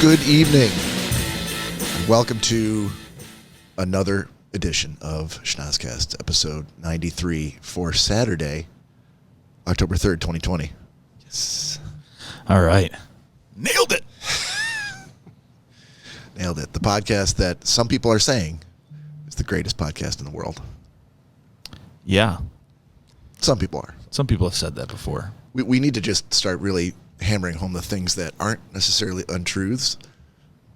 Good evening. Welcome to another edition of Schnozzcast, episode 93 for Saturday, October 3rd, 2020. Yes. All right. Nailed it. Nailed it. The podcast that some people are saying is the greatest podcast in the world. Yeah. Some people are. Some people have said that before. We need to just start really hammering home the things that aren't necessarily untruths,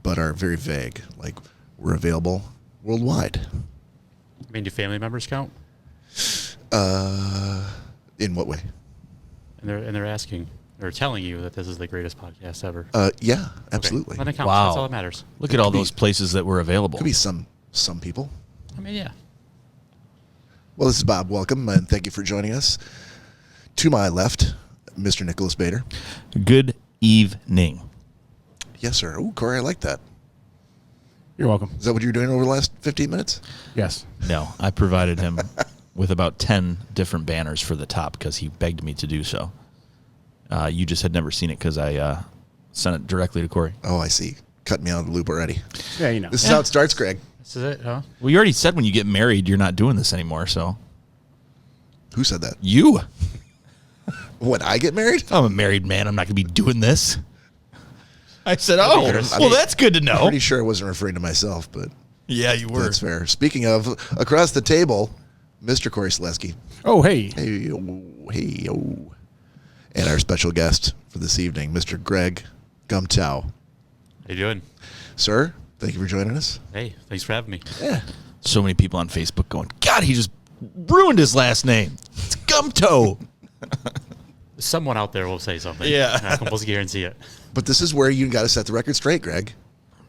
but are very vague. Like, we're available worldwide. I mean, do family members count? In what way? And they're asking, they're telling you that this is the greatest podcast ever. Yeah, absolutely. Okay. Then it counts. Wow. That's all that matters. Look at all those places that were available. Could be some people. I mean, yeah. Well, this is Bob. Welcome, and thank you for joining us. To my left, Mr. Nicholas Bader. Good evening. Yes, sir. Oh, Cory, I like that. You're welcome. Is that what you were doing over the last 15 minutes? Yes. No, I provided him with about 10 different banners for the top because he begged me to do so. You just had never seen it because I sent it directly to Cory. Oh, I see. Cut me out of the loop already. Yeah, you know. This is how it starts, Greg. This is it, huh? Well, you already said when you get married, you're not doing this anymore, so. Who said that? You. When I get married? I'm a married man. I'm not going to be doing this. I said, that's good to I'm know. pretty sure I wasn't referring to myself, but Yeah, you were. that's fair. Speaking of, across the table, Mr. Cory Selesky. Oh, hey. Hey, oh, hey, oh. And our special guest for this evening, Mr. Greg Gumtow. How you doing? Sir, thank you for joining us. Hey, thanks for having me. Yeah. So many people on Facebook going, God, he just ruined his last name. It's Gumtow. Someone out there will say something. Yeah. I can almost guarantee it. But this is where you got to set the record straight, Greg.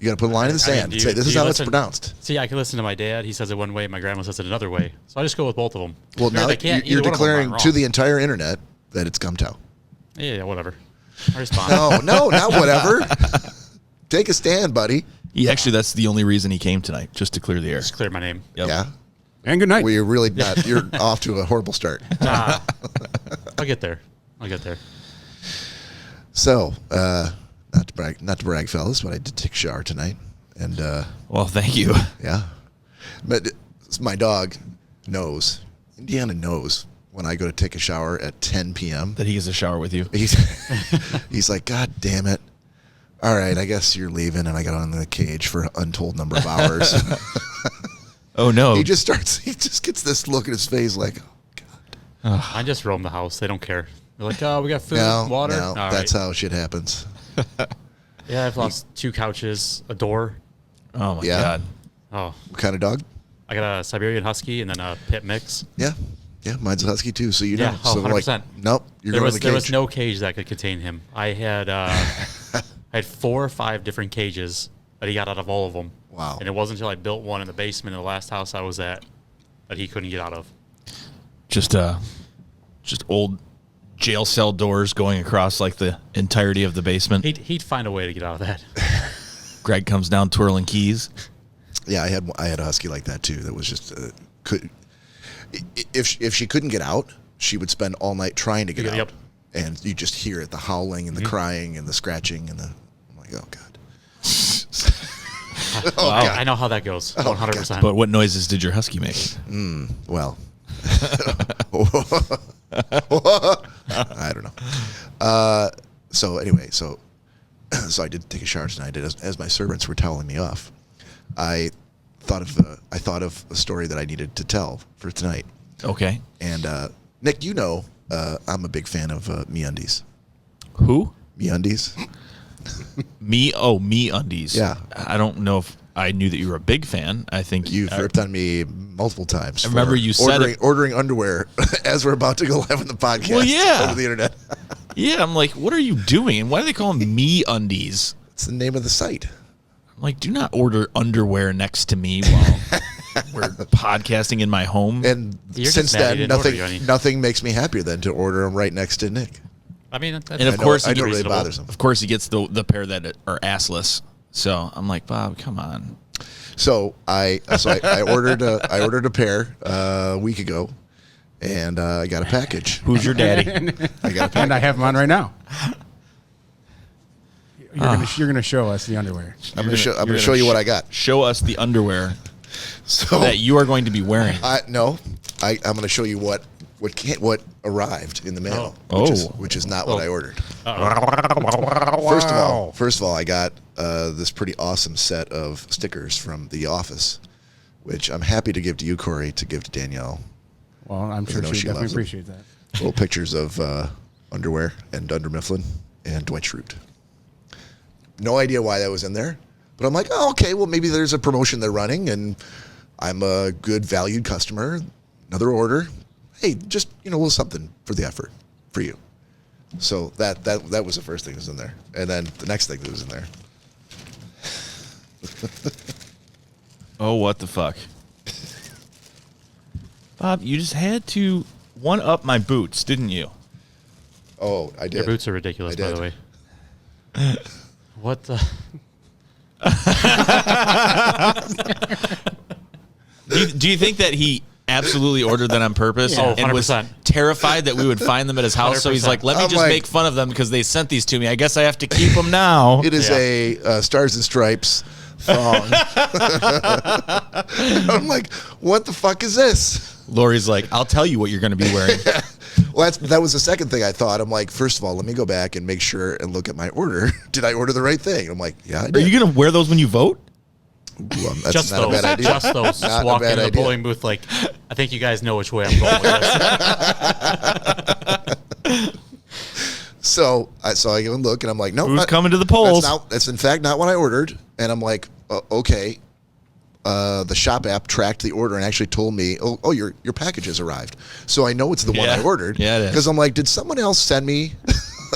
You got to put a line in the I mean, sand do and you- say, this do is you how it's listen- pronounced. See, I can listen to my dad. He says it one way. My grandma says it another way. So I just go with both of them. Well, Sure, now they can't. you're Either one of them declaring aren't to wrong. the entire internet that it's Gumtow. Yeah, whatever. I respond. No, not whatever. Take a stand, buddy. Actually, that's the only reason he came tonight, just to clear the air. Just clear my name. Yep. Yeah. And good night. Well, you're really not. You're off to a horrible start. I'll get there. So, not to brag, fellas, but I did take a shower tonight, and Well, thank you. yeah, but my dog knows. Indiana knows when I go to take a shower at 10 p.m. That he gets a shower with you. He's like, God damn it! All right, I guess you're leaving, and I got on the cage for an untold number of hours. Oh, no. He just gets this look in his face like, I just roam the house. They don't care. They're like, oh, we got food, no, water. no, All that's right. how shit happens. Yeah, I've lost 2 couches, a door. Oh, my Yeah. God. Oh, What kind of dog? I got a Siberian Husky and then a pit mix. Yeah, mine's a husky too. So you know, Yeah, oh, so 100%. nope, you're There going was to the cage. there was no cage that could contain him. I had I had 4 or 5 different cages that he got out of all of them. Wow. And it wasn't until I built one in the basement of the last house I was at that he couldn't get out of. Just old jail cell doors going across like the entirety of the basement. He'd find a way to get out of that. Greg comes down twirling keys. Yeah, I had a husky like that too. That was just if she couldn't get out, she would spend all night trying to get Yep. out, and you just hear it, the howling and the crying and the scratching and the. I'm like, oh god. Oh Wow. god. I know how that goes. 100%. But what noises did your husky make? Well, I don't know. So anyway, so I did take a shower tonight. As my servants were telling me off, I thought of a story that I needed to tell for tonight. Okay. And Nick, you know, I'm a big fan of MeUndies. Who? MeUndies. Me? Oh, MeUndies. Yeah. I don't know if I knew that you were a big fan. I think You've ripped on me multiple times. I remember for you said ordering underwear as we're about to go live on the podcast. Well, yeah. Over the internet. Yeah, I'm like, what are you doing? And why do they call them MeUndies? It's the name of the site. I'm like, do not order underwear next to me while we're podcasting in my home. And You're since just mad then, you didn't order any. nothing makes me happier than to order them right next to Nick. I mean, that's And of I know- course I he know it gets- really bothers him. Of course, he gets the pair that are assless. So I'm like, Bob, come on. So I ordered a pair a week ago, and I got a package. Who's your daddy? I got a package. And I have them on right now. You're gonna show us the underwear. I'm gonna show you what I got. Show us the underwear So that you are going to be wearing. I'm going to show you what arrived in the mail, which is not what I ordered. First of all, I got this pretty awesome set of stickers from The Office, which I'm happy to give to you, Cory, to give to Danielle. Well, I'm sure she definitely appreciate that. Little pictures of underwear and Dunder Mifflin and Dwight Schrute. No idea why that was in there, but I'm like, oh, okay, well, maybe there's a promotion they're running, and I'm a good valued customer. Another order. Hey, just, a little something for the effort for you. So that was the first thing that was in there. And then the next thing that was in there. Oh, what the fuck. Bob, you just had to one-up my boots, didn't you? Oh, I did. Your boots are ridiculous, by the way. What the? Do you think that he absolutely ordered that on purpose and was 100%. terrified that we would find them at his house? 100%. So he's like, let me just make fun of them because they sent these to me. I guess I have to keep them now. It is a Stars and Stripes thong. I'm like, what the fuck is this? Lori's like, I'll tell you what you're going to be wearing. Well, that was the second thing I thought. I'm like, first of all, let me go back and make sure and look at my order. Did I order the right thing? I'm like, yeah, I did. Are you going to wear those when you vote? Ooh, that's Just not those. a bad idea. Just those. Not Just a walk bad into the idea. polling booth like, I think you guys know which way I'm going with this. So I go and look, and I'm like, no, Who's coming to the polls? That's in fact not what I ordered. And I'm like, okay. The shop app tracked the order and actually told me, oh, your package has arrived. So I know it's the one I ordered. Yeah, it is. Because I'm like, did someone else send me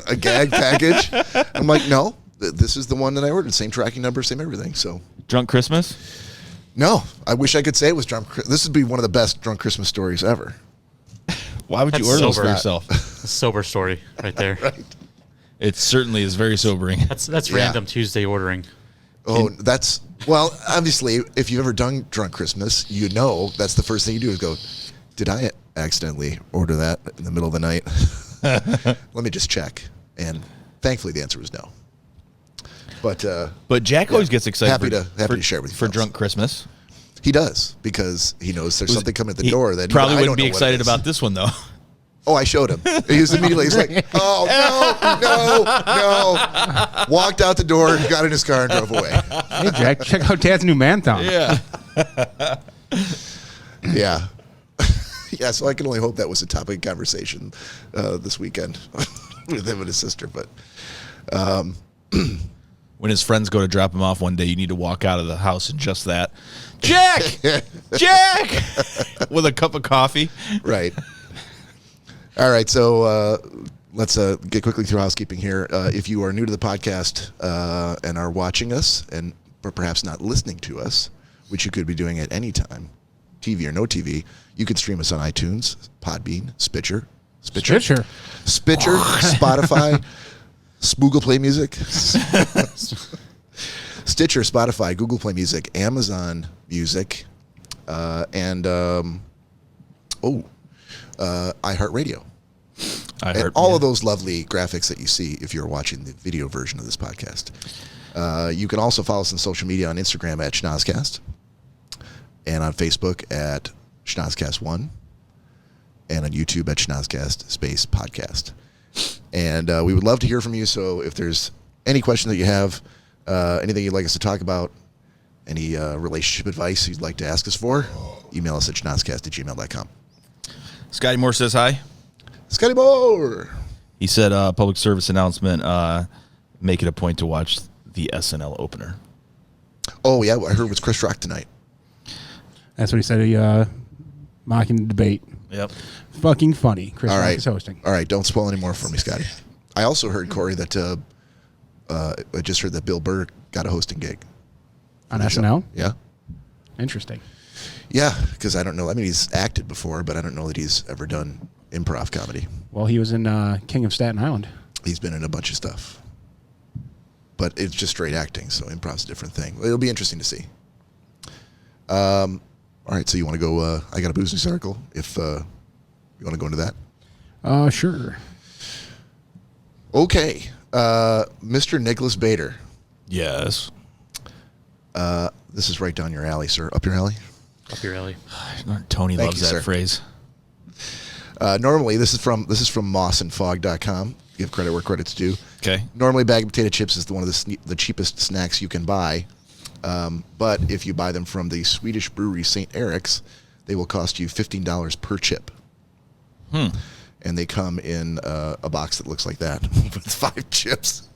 a gag package? I'm like, no, this is the one that I ordered. Same tracking number, same everything. So Drunk Christmas? no, I wish I could say it was drunk. This would be one of the best drunk Christmas stories ever. Why would you That's order those for sober. yourself? A sober story right there. Right. It certainly is very sobering. That's random Tuesday ordering. Oh, well, obviously, if you've ever done drunk Christmas, you know that's the first thing you do is go, did I accidentally order that in the middle of the night? Let me just check. And thankfully, the answer was no. But Jack always gets excited happy to share with you for folks. Drunk Christmas. He does, because he knows there's something coming at the door that probably I wouldn't don't be know what it excited is. about this one, though. Oh, I showed him. He was immediately, he's like, oh, no. Walked out the door, got in his car, and drove away. Hey, Jack, check out Dad's new man thong. Yeah. Yeah. Yeah, so I can only hope that was a topic of conversation this weekend with him and his sister. But When his friends go to drop him off one day, you need to walk out of the house and just that. Jack! Jack! With a cup of coffee. right. All right, so let's get quickly through housekeeping here. If you are new to the podcast and are watching us and perhaps not listening to us, which you could be doing at any time, TV or no TV, you can stream us on iTunes, Podbean, Spitcher, Spotify, Google Play Music, Stitcher, Spotify, Google Play Music, Amazon Music, and iHeartRadio. And all of those lovely graphics that you see if you're watching the video version of this podcast. You can also follow us on social media on Instagram at Schnozzcast and on Facebook at Schnozzcast1 and on YouTube at Schnozzcast space podcast. And we would love to hear from you. So if there's any question that you have, anything you'd like us to talk about, any relationship advice you'd like to ask us for, email us at schnozcast@gmail.com. Scotty Moore says hi. Scotty Moore. He said, public service announcement, make it a point to watch the SNL opener. Oh, yeah, I heard it was Chris Rock tonight. That's what he said. He mocking the debate. Yep. Fucking funny. Chris All Rock right. is hosting. All right, don't spoil any more for me, Scotty. I also heard, Cory, that I just heard that Bill Burr got a hosting gig. On SNL? Yeah? Interesting. Yeah, because I don't know. I mean, he's acted before, but I don't know that he's ever done improv comedy. Well, he was in King of Staten Island. He's been in a bunch of stuff. But it's just straight acting, so improv's a different thing. It'll be interesting to see. All right, so you want to go, I got a booze news article, if you want to go into that. Sure. Okay. Mr. Nicholas Bader. Yes. This is right down your alley, sir. Up your alley. Up your alley. Tony Thank loves you, that sir. phrase. Normally, this is from mossandfog.com. Give credit where credit's due. Okay. Normally, a bag of potato chips is one of the cheapest snacks you can buy. But if you buy them from the Swedish brewery St. Eric's, they will cost you $15 per chip. And they come in a box that looks like that with 5 chips.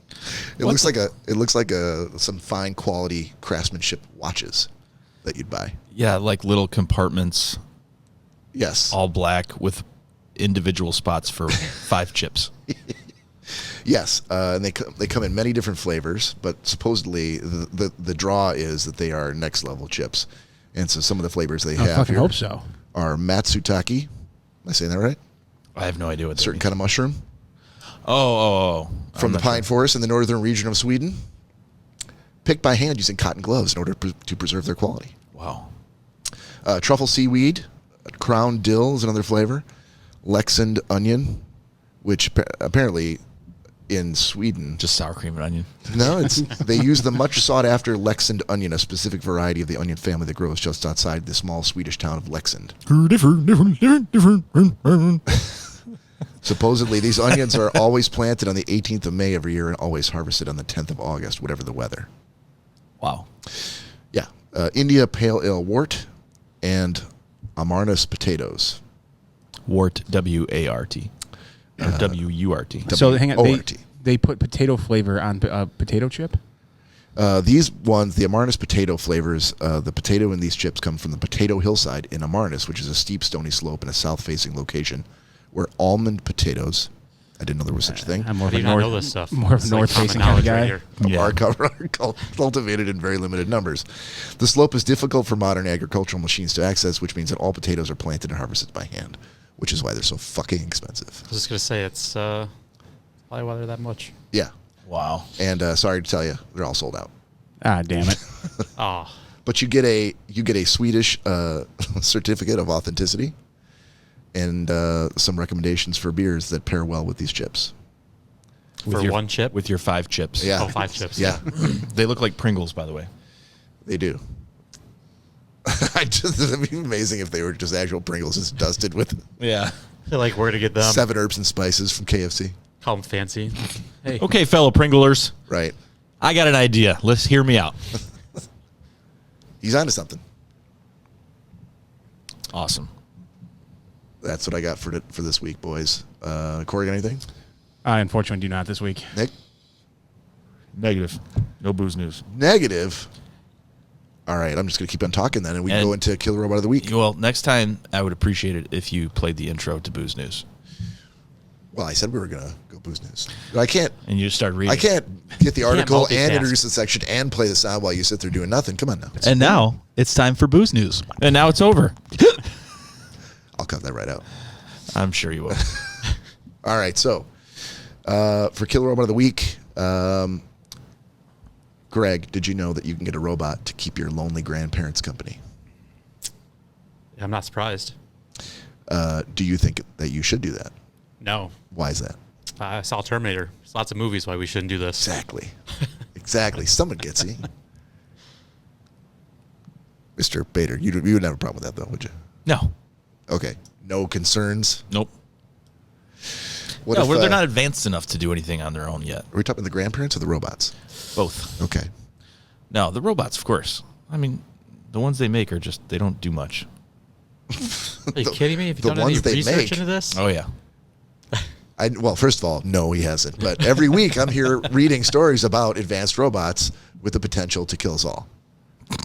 It looks like some fine quality craftsmanship watches that you'd buy. Yeah, like little compartments, Yes. all black with individual spots for 5 chips. Yes, and they come in many different flavors, but supposedly the draw is that they are next level chips, and so some of the flavors they I have fucking here hope so. are matsutake. Am I saying that right? I have no idea what that Certain means. kind of mushroom Oh. from the pine forest in the northern region of Sweden, picked by hand using cotton gloves in order to preserve their quality. Wow. Truffle seaweed, crown dill is another flavor, Lexand onion, which apparently in Sweden. Just sour cream and onion. No, they use the much sought after Lexand onion, a specific variety of the onion family that grows just outside the small Swedish town of Lexand. Supposedly, these onions are always planted on the 18th of May every year and always harvested on the 10th of August, whatever the weather. Wow. Yeah. India Pale Ale Wort and Amarnas potatoes. Wart, W-A-R-T. Or W-U-R-T. So hang on, W-O-R-T. they put potato flavor on potato chip? These ones, the Amarnas potato flavors, the potato in these chips come from the potato hillside in Amarnas, which is a steep, stony slope in a south-facing location where almond potatoes, I didn't know there was such a thing, I'm more How of do a you not north, know this stuff? more of a It's like north-facing common kind of knowledge guy. right here. are cultivated in very limited numbers. The slope is difficult for modern agricultural machines to access, which means that all potatoes are planted and harvested by hand, which is why they're so fucking expensive. I was just going to say, it's probably why they're that much. Yeah. Wow. And sorry to tell you, they're all sold out. Ah, damn it. Oh, But you get a Swedish certificate of authenticity and some recommendations for beers that pair well with these chips. for your, one chip? With your 5 chips. Yeah. Oh, 5 chips. Yeah, They look like Pringles, by the way. they do. It'd be amazing if they were just actual Pringles, just dusted with Yeah. They're like, where to get them? 7 herbs and spices from KFC. Call them fancy. Hey, Okay, fellow Pringlers. Right. I got an idea. Let's hear me out. He's onto something. Awesome. That's what I got for this week, boys. Cory, got anything? I unfortunately do not this week. Nick? Negative. No booze news. Negative. All right, I'm just going to keep on talking then, and we can And- go into Killer Robot of the Week. Well, next time I would appreciate it if you played the intro to Booze News. Well, I said we were going to go booze news. But I can't And you just start reading. get the article and multitask. introduce the section and play the sound while you sit there doing nothing. Come on now. And now it's time for Booze News. And now it's over. I'll cut that right out. I'm sure you will. All right, so for Killer Robot of the Week, Greg, did you know that you can get a robot to keep your lonely grandparents company? I'm not surprised. Do you think that you should do that? No. Why is that? I saw Terminator. There's lots of movies why we shouldn't do this. Exactly. Exactly. Someone gets you. Mr. Bader, you would have a problem with that, though, would you? No. Okay. No concerns? Nope. What no, if, they're not advanced enough to do anything on their own yet. Are we talking the grandparents or the robots? Both. Okay. No, the robots, of course. I mean, the ones they make are just, they don't do much. Are you kidding me? Have you the done any ones they research make. into this? Oh, yeah. Well, first of all, no, he hasn't. But every week I'm here reading stories about advanced robots with the potential to kill us all.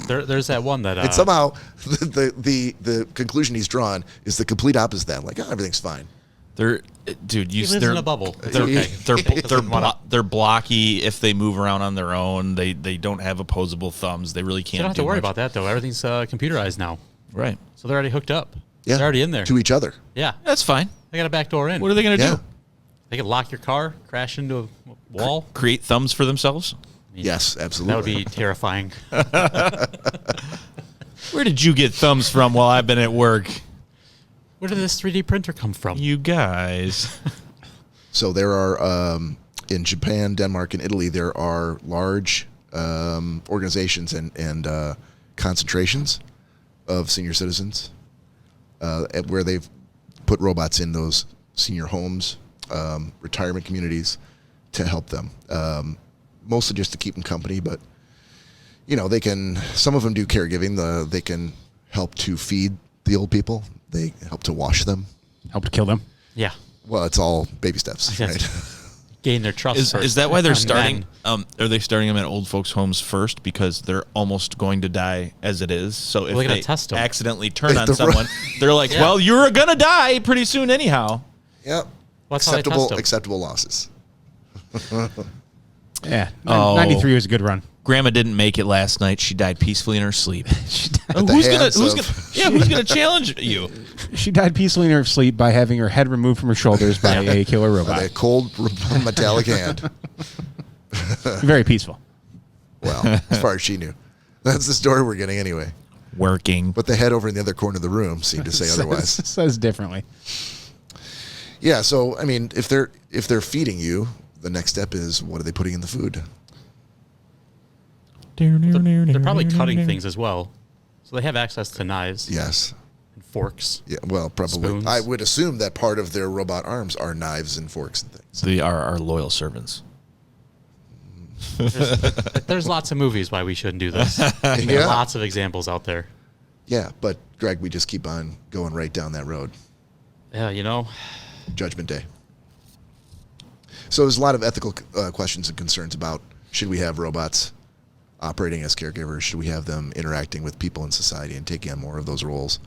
There's that one that... And somehow the conclusion he's drawn is the complete opposite of that. Like, oh, everything's fine. They're, dude, he lives they're in a bubble. They're, It's okay. they're blocky if they move around on their own. They don't have opposable thumbs. They really You can't. don't have to worry much. about that, though. Everything's computerized now. Right. So they're already hooked up. Yeah. They're already in there. To each other. Yeah. That's fine. They got a back door in. What are they going to Yeah. do? They could lock your car, crash into a wall. Create thumbs for themselves? I mean, Yes, absolutely. That would be terrifying. Where did you get thumbs from while I've been at work? Where did this 3D printer come from? You guys. So there are in Japan, Denmark, and Italy, there are large organizations and concentrations of senior citizens where they've put robots in those senior homes, retirement communities to help them. Mostly just to keep them company, but they can. Some of them do caregiving. They can help to feed the old people. They help to wash them. Help to kill them. Yeah. Well, it's all baby steps, right? Gain their trust. Is that why they're starting? Are they starting them at old folks' homes first because they're almost going to die as it is? So if they test them. accidentally turn on someone, they're like, "Well, you're gonna die pretty soon, anyhow." Yep. What's how they test them? Acceptable losses. Yeah. Oh. 93 was a good run. Grandma didn't make it last night. She died peacefully in her sleep. Who's gonna challenge you? She died peacefully in her sleep by having her head removed from her shoulders by a killer robot. By a cold metallic hand. Very peaceful. Well, as far as she knew. That's the story we're getting anyway. Working. But the head over in the other corner of the room seemed to say otherwise. Says differently. Yeah, so I mean, if they're feeding you, the next step is, what are they putting in the food? They're probably cutting things as well, so they have access to knives. Yes. And forks. Yeah. Well, probably. Spoons. I would assume that part of their robot arms are knives and forks and things. They are our loyal servants. There's lots of movies why we shouldn't do this. Yeah. Lots of examples out there. Yeah, but Greg, we just keep on going right down that road. Yeah, Judgment Day. So there's a lot of ethical questions and concerns about, should we have robots operating as caregivers? Should we have them interacting with people in society and taking on more of those roles?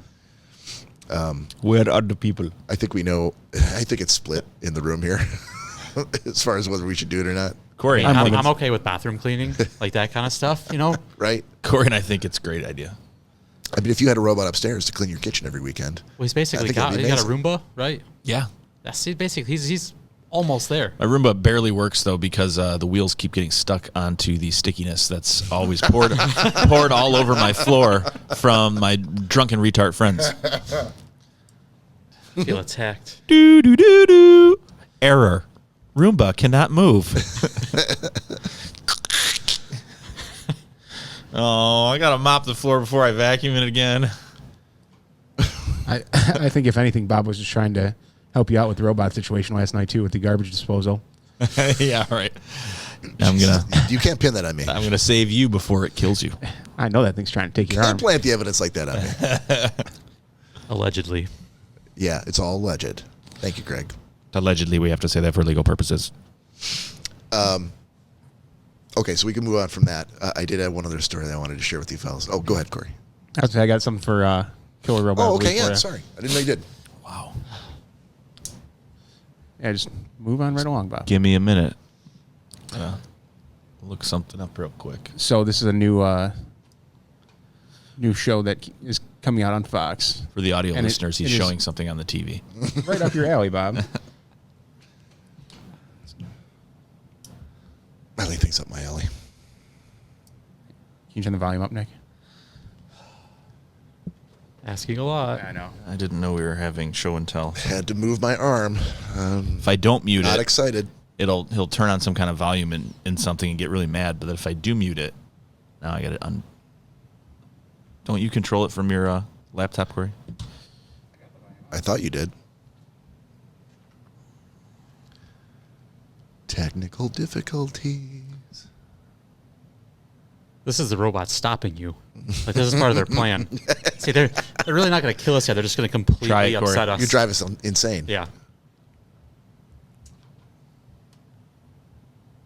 Where are the people? I think we know. I think it's split in the room here as far as whether we should do it or not. Corey, I'm okay with bathroom cleaning, like that kind of stuff, Right? Corey and I think it's a great idea. I mean, if you had a robot upstairs to clean your kitchen every weekend. Well, he's basically I think got it'd a be amazing. Roomba, right? Yeah. That's basically he's almost there. My Roomba barely works though because the wheels keep getting stuck onto the stickiness that's always poured all over my floor from my drunken retard friends. Feel attacked. Do do do do. Error. Roomba cannot move. Oh, I gotta mop the floor before I vacuum it again. I think if anything, Bob was just trying to help you out with the robot situation last night too, with the garbage disposal. Yeah, right. You can't pin that on me. I'm gonna save you before it kills you. I know that thing's trying to take your Can't arm. plant the evidence like that on me. Allegedly. Yeah, it's all alleged. Thank you, Greg. Allegedly, we have to say that for legal purposes. Okay, so we can move on from that. I did have one other story that I wanted to share with you fellas. Oh, go ahead, Corey. I got something for Killer Robot. Oh, okay, Week for yeah, you. sorry. I didn't know you did. Wow. Yeah, just move on right along, Bob. Give me a minute. Look something up real quick. So this is a new show that is coming out on Fox. For the audio And listeners, he's it is showing something on the TV. right up your alley, Bob. Miley thinks up my alley. Can you turn the volume up, Nick? Asking a lot. I know. I didn't know we were having show and tell. Had to move my arm. If I don't mute Not it, excited. he'll turn on some kind of volume in something and get really mad. But if I do mute it, now I got it on. Don't you control it from your laptop, Corey? I thought you did. Technical difficulties. This is the robot stopping you. Like, this is part of their plan. See, they're really not going to kill us yet. They're just going to completely Try it, Corey. upset us. You drive us insane. Yeah.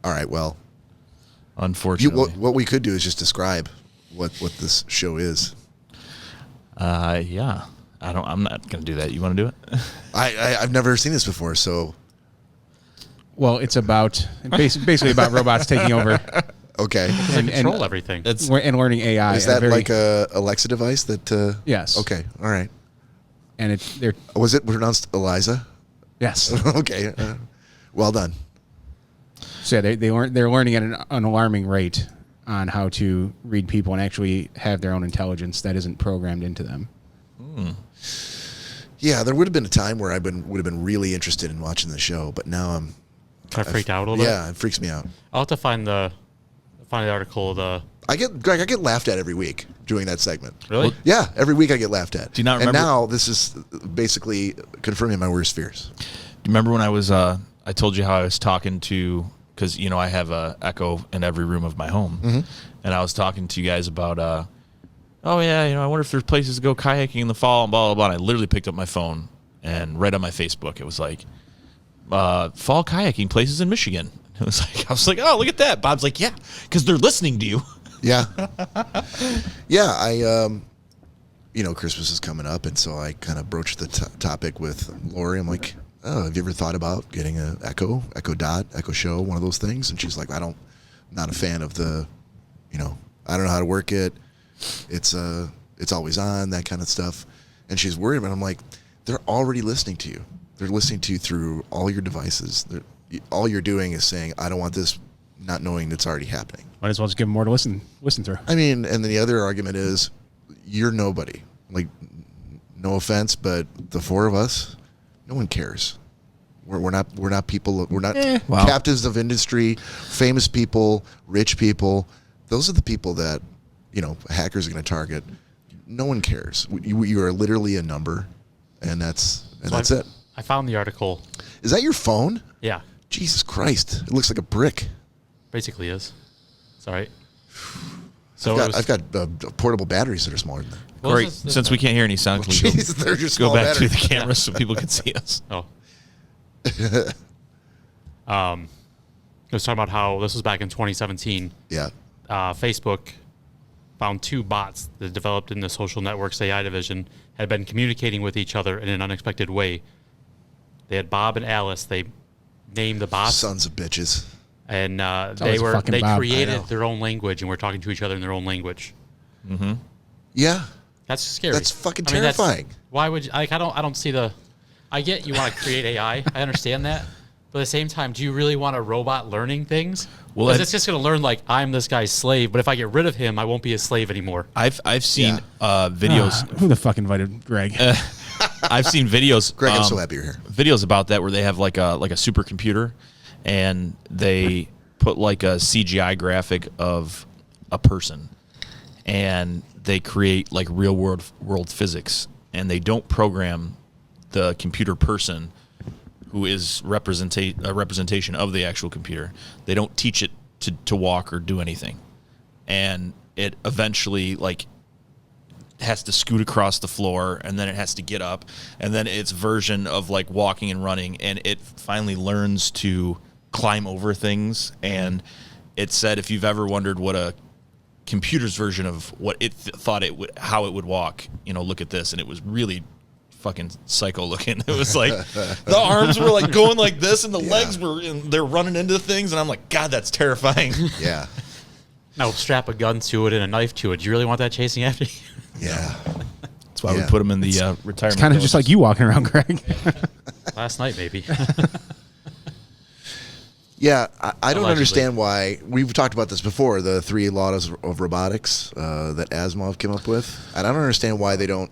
All right, well, Unfortunately. what we could do is just describe what this show is. Yeah. I'm not going to do that. You want to do it? I've never seen this before, so Well, it's about basically about robots taking over okay. They control everything. That's and learning AI. Is that like a Alexa device that? Yes. Okay. All right. And they're Was it pronounced Eliza? yes. Okay. Well done. So yeah, they're learning at an alarming rate on how to read people and actually have their own intelligence that isn't programmed into them. Yeah, there would have been a time where would have been really interested in watching the show, but now Kind of freaked out a little bit. Yeah, it freaks me out. I'll have to find the article. Greg, I get laughed at every week doing that segment. Really? Yeah, every week I get laughed at. Do you not remember? And now this is basically confirming my worst fears. Do you remember when I was? I told you how I was talking to, because I have a Echo in every room of my home, and I was talking to you guys about, oh yeah, I wonder if there's places to go kayaking in the fall and blah blah blah. And I literally picked up my phone and right on my Facebook, it was like, fall kayaking places in Michigan. It was like, I was like, oh, look at that. Bob's like, yeah, because they're listening to you. Yeah. Yeah, Christmas is coming up, and so I kind of broached the topic with Lori. I'm like, oh, have you ever thought about getting an Echo Dot, Echo Show, one of those things? And she's like, I'm not a fan of the, I don't know how to work it. It's always on, that kind of stuff. And she's worried, but I'm like, they're already listening to you. They're listening to you through all your devices. All you're doing is saying, I don't want this, not knowing it's already happening. Might as well just give them more to listen through. I mean, and then the other argument is, you're nobody. Like, no offense, but the four of us, no one cares. We're not people. We're not captives of industry, famous people, rich people. Those are the people that, hackers are going to target. No one cares. You are literally a number, and that's it. I found the article. Is that your phone? Yeah. Jesus Christ! It looks like a brick. Basically is. Sorry. So I've got portable batteries that are smaller than that. Corey, since we can't hear any sound, can we Jeez, they're just go small back batteries. to the camera so people can see us? Oh. I was talking about how this was back in 2017. Yeah. Facebook found 2 bots that developed in the social networks AI division had been communicating with each other in an unexpected way. They had Bob and Alice. They named the bots. Sons of bitches. And they Bob. created their own language and were talking to each other in their own language. Mm-hmm. Yeah. That's scary. That's fucking terrifying. Why would you, I don't see the. I get you want to create AI. I understand that. But at the same time, do you really want a robot learning things? Well, Because it's just going to learn like I'm this guy's slave, but if I get rid of him, I won't be a slave anymore. I've seen videos. Who the fuck invited Greg? I've seen videos. Greg, I'm so happy you're here. Videos about that where they have like a supercomputer, and they put like a CGI graphic of a person, and they create like real world physics, and they don't program the computer person who is a representation of the actual computer. They don't teach it to walk or do anything. And it eventually like has to scoot across the floor, and then it has to get up, and then its version of like walking and running, and it finally learns to climb over things. And it said, if you've ever wondered what a computer's version of what it thought it would, how it would walk, look at this. And it was really fucking psycho looking. It was like the arms were like going like this, and the legs were, and they're running into things, and I'm like, God, that's terrifying. Yeah. Now strap a gun to it and a knife to it. Do you really want that chasing after you? Yeah. That's why we put them in the retirement. It's kind of just like you walking around, Greg. Last night, maybe. Yeah, I don't Allegedly. understand why. We've talked about this before, the 3 laws of robotics that Asimov came up with. And I don't understand why they don't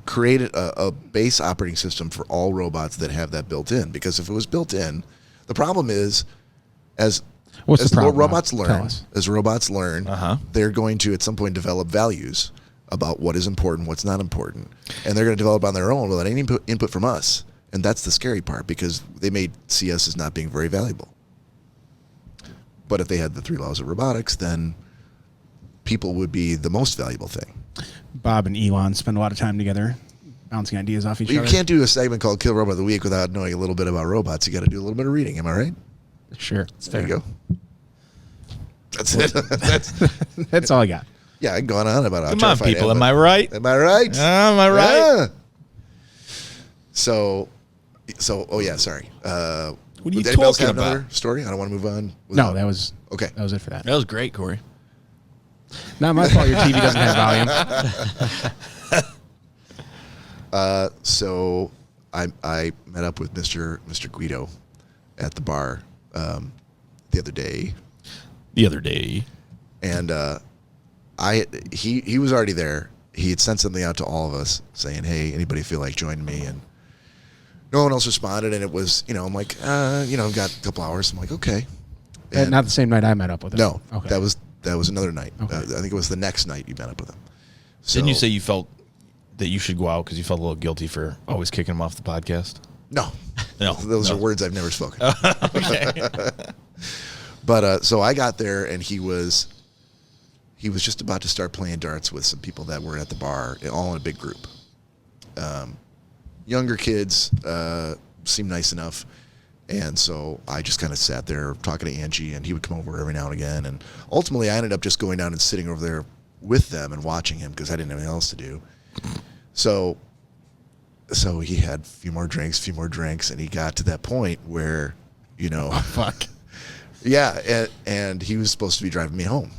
create a base operating system for all robots that have that built in. Because if it was built in, the problem is, as robots learn, they're going to at some point develop values about what is important, what's not important. And they're going to develop on their own without any input from us. And that's the scary part, because they may see us as not being very valuable. But if they had the 3 laws of robotics, then people would be the most valuable thing. Bob and Elon spend a lot of time together, bouncing ideas off each other. You can't do a segment called Kill Robot of the Week without knowing a little bit about robots. You got to do a little bit of reading. Am I right? Sure. There you go. That's it. That's all I got. Yeah, I've gone on about how Come on, terrified people. I am. Am I right? Am I right? Am I right? Yeah. So, oh yeah, sorry. What are you did anybody else talking have about? another story? I don't want to move on. No, that was okay. That was it for that. That was great, Corey. Not my fault. Your TV doesn't have volume. So I met up with Mr. Guido at the bar the other day. And he was already there. He had sent something out to all of us saying, "Hey, anybody feel like joining me?" And No one else responded, and it was, I'm like, I've got a couple hours. I'm like, okay. And Not the same night I met up with him. no, Okay. that was another night. Okay. I think it was the next night you met up with him. So, Didn't you say you felt that you should go out because you felt a little guilty for always kicking him off the podcast? No. No. Those are words I've never spoken. Okay. But so I got there, and he was just about to start playing darts with some people that were at the bar, all in a big group. Younger kids seemed nice enough, and so I just kind of sat there talking to Angie, and he would come over every now and again. And ultimately, I ended up just going down and sitting over there with them and watching him because I didn't have anything else to do. So he had a few more drinks, and he got to that point where, Fuck. yeah, and he was supposed to be driving me home.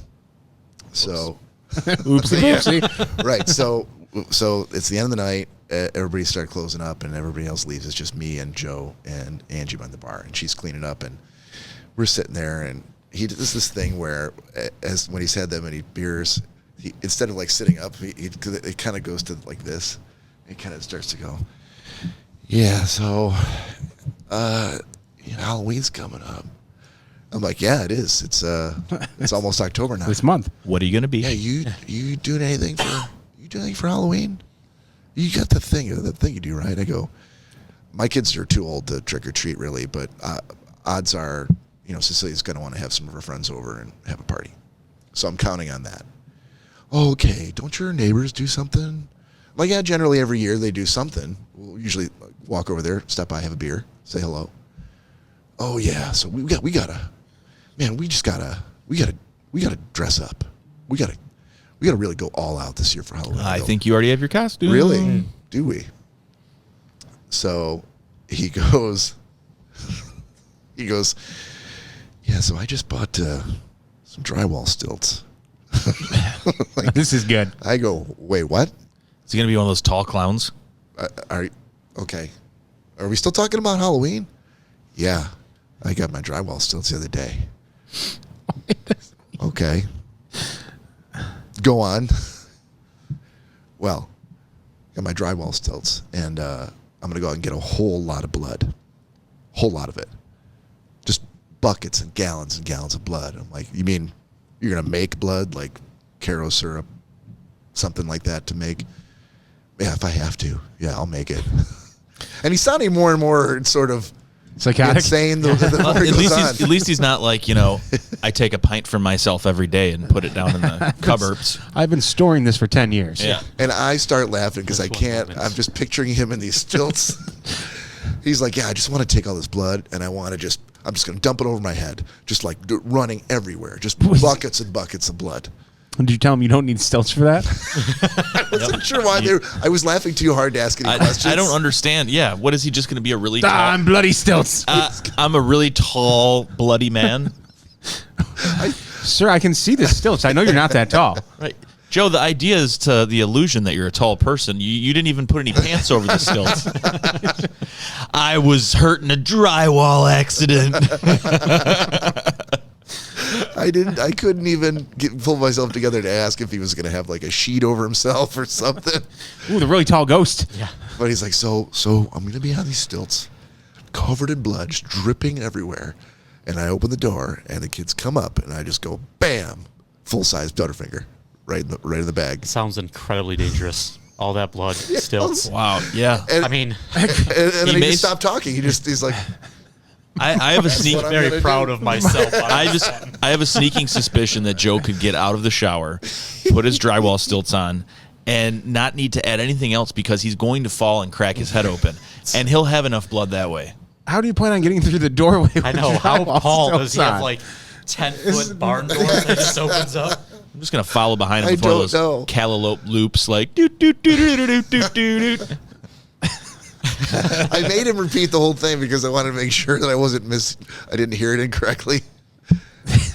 So, Oopsie. right. So it's the end of the night. Everybody started closing up, and everybody else leaves. It's just me and Joe and Angie behind the bar, and she's cleaning up, and we're sitting there, and he does this thing where, when he's had that many beers, he, instead of like sitting up, it kind of goes to like this. It kind of starts to go, yeah. So, Halloween's coming up. I'm like, yeah, it is. It's almost October now. This month. What are you going to be? Yeah, you doing anything for Halloween? You got that thing you do, right? I go, my kids are too old to trick or treat, really, but odds are, Cecilia's going to want to have some of her friends over and have a party. So I'm counting on that. Okay, don't your neighbors do something? I'm like, yeah, generally every year they do something. We'll usually walk over there, stop by, have a beer, say hello. Oh yeah, so we gotta dress up. We gotta really go all out this year for Halloween. I think you already have your costume. Really? Do we? So he goes, yeah, so I just bought some drywall stilts. This is good. I go, wait, what? Is he going to be one of those tall clowns? Okay. Are we still talking about Halloween? Yeah. I got my drywall stilts the other day. Okay. Go on. Well, got my drywall stilts, and I'm going to go out and get a whole lot of blood. Whole lot of it. Just buckets and gallons of blood. I'm like, you mean you're going to make blood, like Caro syrup, something like that to make? Yeah, if I have to. Yeah, I'll make it. And he's sounding more and more sort of Psychotic. insane the more At he goes on. least he's not like, I take a pint from myself every day and put it down in the cupboards. I've been storing this for 10 years. Yeah. And I start laughing because I Just one can't. moment. I'm just picturing him in these stilts. He's like, yeah, I just want to take all this blood, and I'm just going to dump it over my head, just like running everywhere, just buckets and buckets of blood. Did you tell him you don't need stilts for that? I wasn't sure why I was laughing too hard to ask any questions. I don't understand. Yeah. What is he just going to be a really tall? I'm bloody stilts. I'm a really tall, bloody man. Sir, I can see the stilts. I know you're not that tall. Right. Joe, the idea is to the illusion that you're a tall person. You didn't even put any pants over the stilts. I was hurt in a drywall accident. I couldn't even pull myself together to ask if he was going to have like a sheet over himself or something. Ooh, the really tall ghost. Yeah. But he's like, so I'm going to be on these stilts, covered in blood, just dripping everywhere. And I open the door, and the kids come up, and I just go, bam, full-size Butterfinger, right in the bag. Sounds incredibly dangerous. All that blood still. Wow. Yeah. And, I mean, and then he may- just stopped talking. He's like, I have a sneak. what I'm very gonna proud do. of myself. I have a sneaking suspicion that Joe could get out of the shower, put his drywall stilts on, and not need to add anything else because he's going to fall and crack his head open, and he'll have enough blood that way. How do you plan on getting through the doorway? I know. How tall does he have, like 10-foot barn doors that just opens up? I'm just gonna follow behind him I with one of don't those know. calope loops, like doot doot doot doot doot doot doot doot. I made him repeat the whole thing because I wanted to make sure that I didn't hear it incorrectly.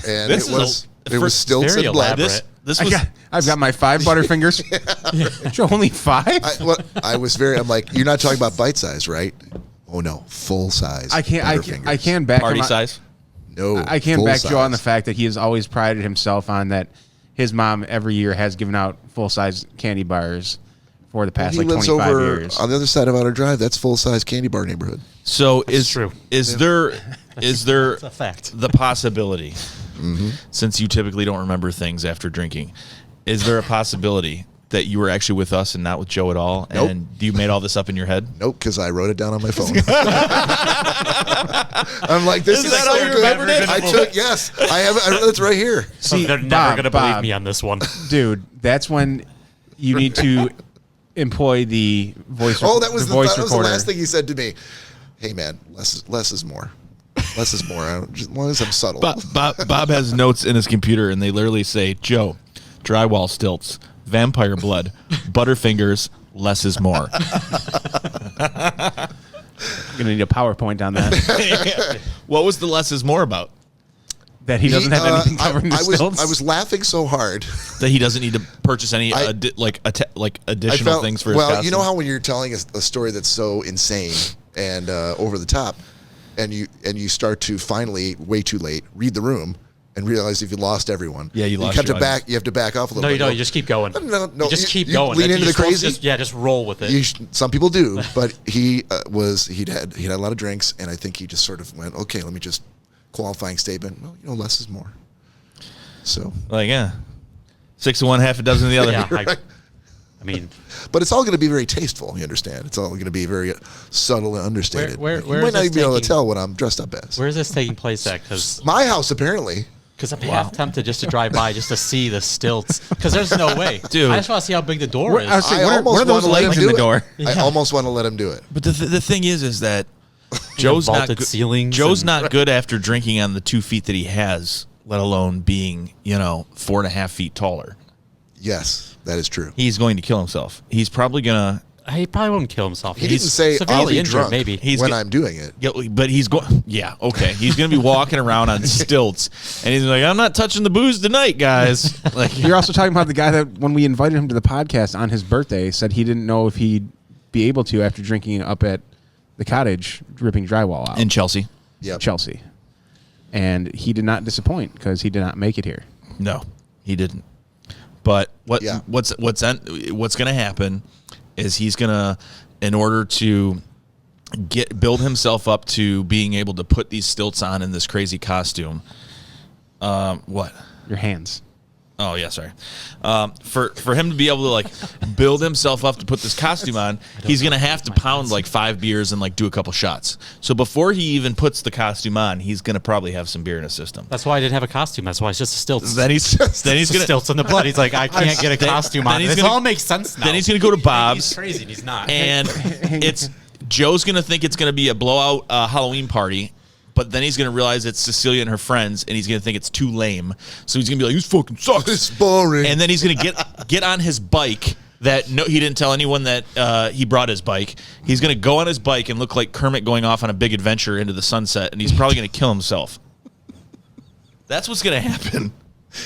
And This it was stilts very and blood. elaborate. This was I've got my 5 Butterfingers. Joe, only 5? I'm like, you're not talking about bite size, right? Oh no, full size. I can back party him, size. No, I can't full back Joe on the size. fact that he has always prided himself on that his mom every year has given out full-size candy bars for the past He like lives 25 over years. on the other side of Outer Drive. That's full-size candy bar neighborhood. So true. Is there That's a fact. the possibility, since you typically don't remember things after drinking, is there a possibility that you were actually with us and not with Joe at all, Nope. and you made all this up in your head? Nope, because I wrote it down on my phone. I'm like, this is that so how you good. remembered it? I took, yes, I have it. It's right here. See, They're never going to believe Bob, me on this one. dude. That's when you need to employ the voice. Oh, that was the voice that was the recorder. last thing he said to me. Hey, man, less is more. Less is more. As long as I'm subtle. Bob has notes in his computer, and they literally say, Joe, drywall stilts, vampire blood, butterfingers, less is more. I'm gonna need a PowerPoint on that. What was the less is more about? That he doesn't have anything covered in the I stilts. was laughing so hard. That he doesn't need to purchase any additional things for his costume? You know how when you're telling a story that's so insane and over the top, and you start to finally, way too late, read the room and realize if you lost everyone. Yeah, you lost have to your back. audience. You have to back off a little No, bit. you don't. You just keep going. No, You just keep you going. lean into You're the supposed to crazy. just roll with it. Some people do, but he had a lot of drinks, and I think he just sort of went, okay, let me just qualifying statement. Well, less is more. So, Like, yeah. 6 of one, half a dozen of the other. Yeah, right. I mean, but it's all going to be very tasteful. You understand? It's all going to be very subtle and understated. Where you might is not this even be able to taking- tell what I'm dressed up as. where is this taking place at? Because My house, apparently. I'm half tempted just to drive by just to see the stilts. Because there's no way. Dude. I just want to see how big the door is. I was saying, I what are almost those want to let legs him in do the it. door? I almost want to let him do it. But the thing is that Joe's not vaulted good. ceilings Joe's and- not good after drinking on the 2 feet that he has, let alone being 4.5 feet taller. Yes, that is true. He's going to kill himself. He's probably gonna. He probably won't kill himself. He He's didn't say I'll severely be injured, drunk maybe. He's when go- I'm doing it. Yeah, but he's going. Yeah, okay. He's gonna be walking around on stilts, and he's like, "I'm not touching the booze tonight, guys." Like, You're also talking about the guy that when we invited him to the podcast on his birthday said he didn't know if he'd be able to after drinking up at the cottage, ripping drywall out in Chelsea. Yep. Chelsea, and he did not disappoint because he did not make it here. No, he didn't. But Yeah. what's going to happen is he's going to, in order to build himself up to being able to put these stilts on in this crazy costume. What? Your hands. Oh yeah, sorry. For him to be able to build himself up to put this costume on, he's gonna have to pound 5 beers and do a couple shots. So before he even puts the costume on, he's gonna probably have some beer in his system. That's why I didn't have a costume. That's why it's just a stilts. Then he's It's gonna stilts in the blood. He's like, I can't get a costume then on. he's This gonna- all makes sense now. then he's gonna go to Bob's. He's crazy. And he's not. And it's Joe's gonna think it's gonna be a blowout Halloween party, but then he's gonna realize it's Cecilia and her friends, and he's gonna think it's too lame. So he's gonna be like, "This fucking sucks." It's boring. And then he's gonna get on his bike. He didn't tell anyone that he brought his bike. He's gonna go on his bike and look like Kermit going off on a big adventure into the sunset, and he's probably gonna kill himself. That's what's gonna happen.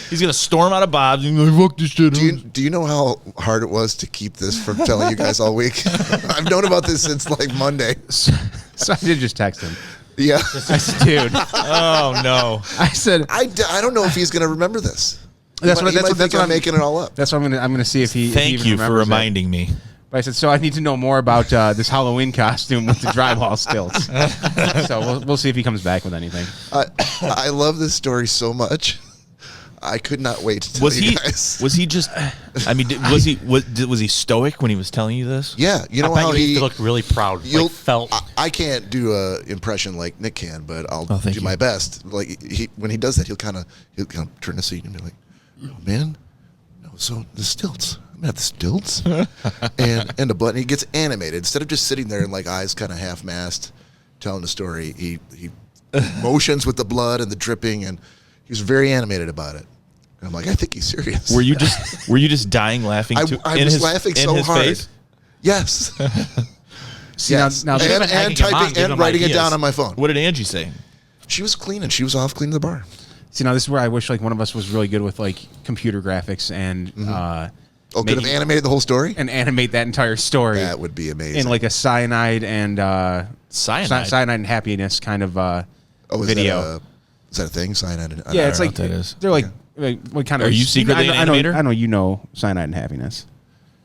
He's gonna storm out of Bob's and be like, "Fuck this shit." Do you know how hard it was to keep this from telling you guys all week? I've known about this since Monday. So I did just text him. Yeah. I said, dude. Oh no. I said I don't know if he's going to remember this. That's He what might that's think what I'm making it all up. That's what I'm gonna see if he. if he Thank even you for remembers that. reminding me. But I said, so I need to know more about this Halloween costume with the drywall stilts. So we'll see if he comes back with anything. I love this story so much. I could not wait to tell Was you he? guys. Was he just? I mean, was he stoic when he was telling you this? Yeah, you know I bet how he looked really proud. you'll- Felt. I can't do a impression like Nick can, but I'll thank do you. my best. Like when he does that, he'll kind of turn the seat and be like, "Oh, man, no, so the stilts. I'm at the stilts," and the button. He gets animated instead of just sitting there and eyes kind of half masked, telling the story. He motions with the blood and the dripping, and he was very animated about it. And I'm like, I think he's serious. Were you just dying laughing? I in was his, laughing in so his hard. Face? Yes. See, Yes. now and been hacking him on, typing giving and him writing it ideas. down on my phone. What did Angie say? She was cleaning. She was off cleaning the bar. see, now this is where I wish one of us was really good with computer graphics and Oh, could have animated the whole story? and animate that entire story That would be amazing. in a cyanide and Cyanide? cyanide and happiness kind of is video. Is that a thing? Cyanide? Yeah, it's know like what that is. they're what kind of? Are you secretly an I know, animator? I know you know cyanide and happiness.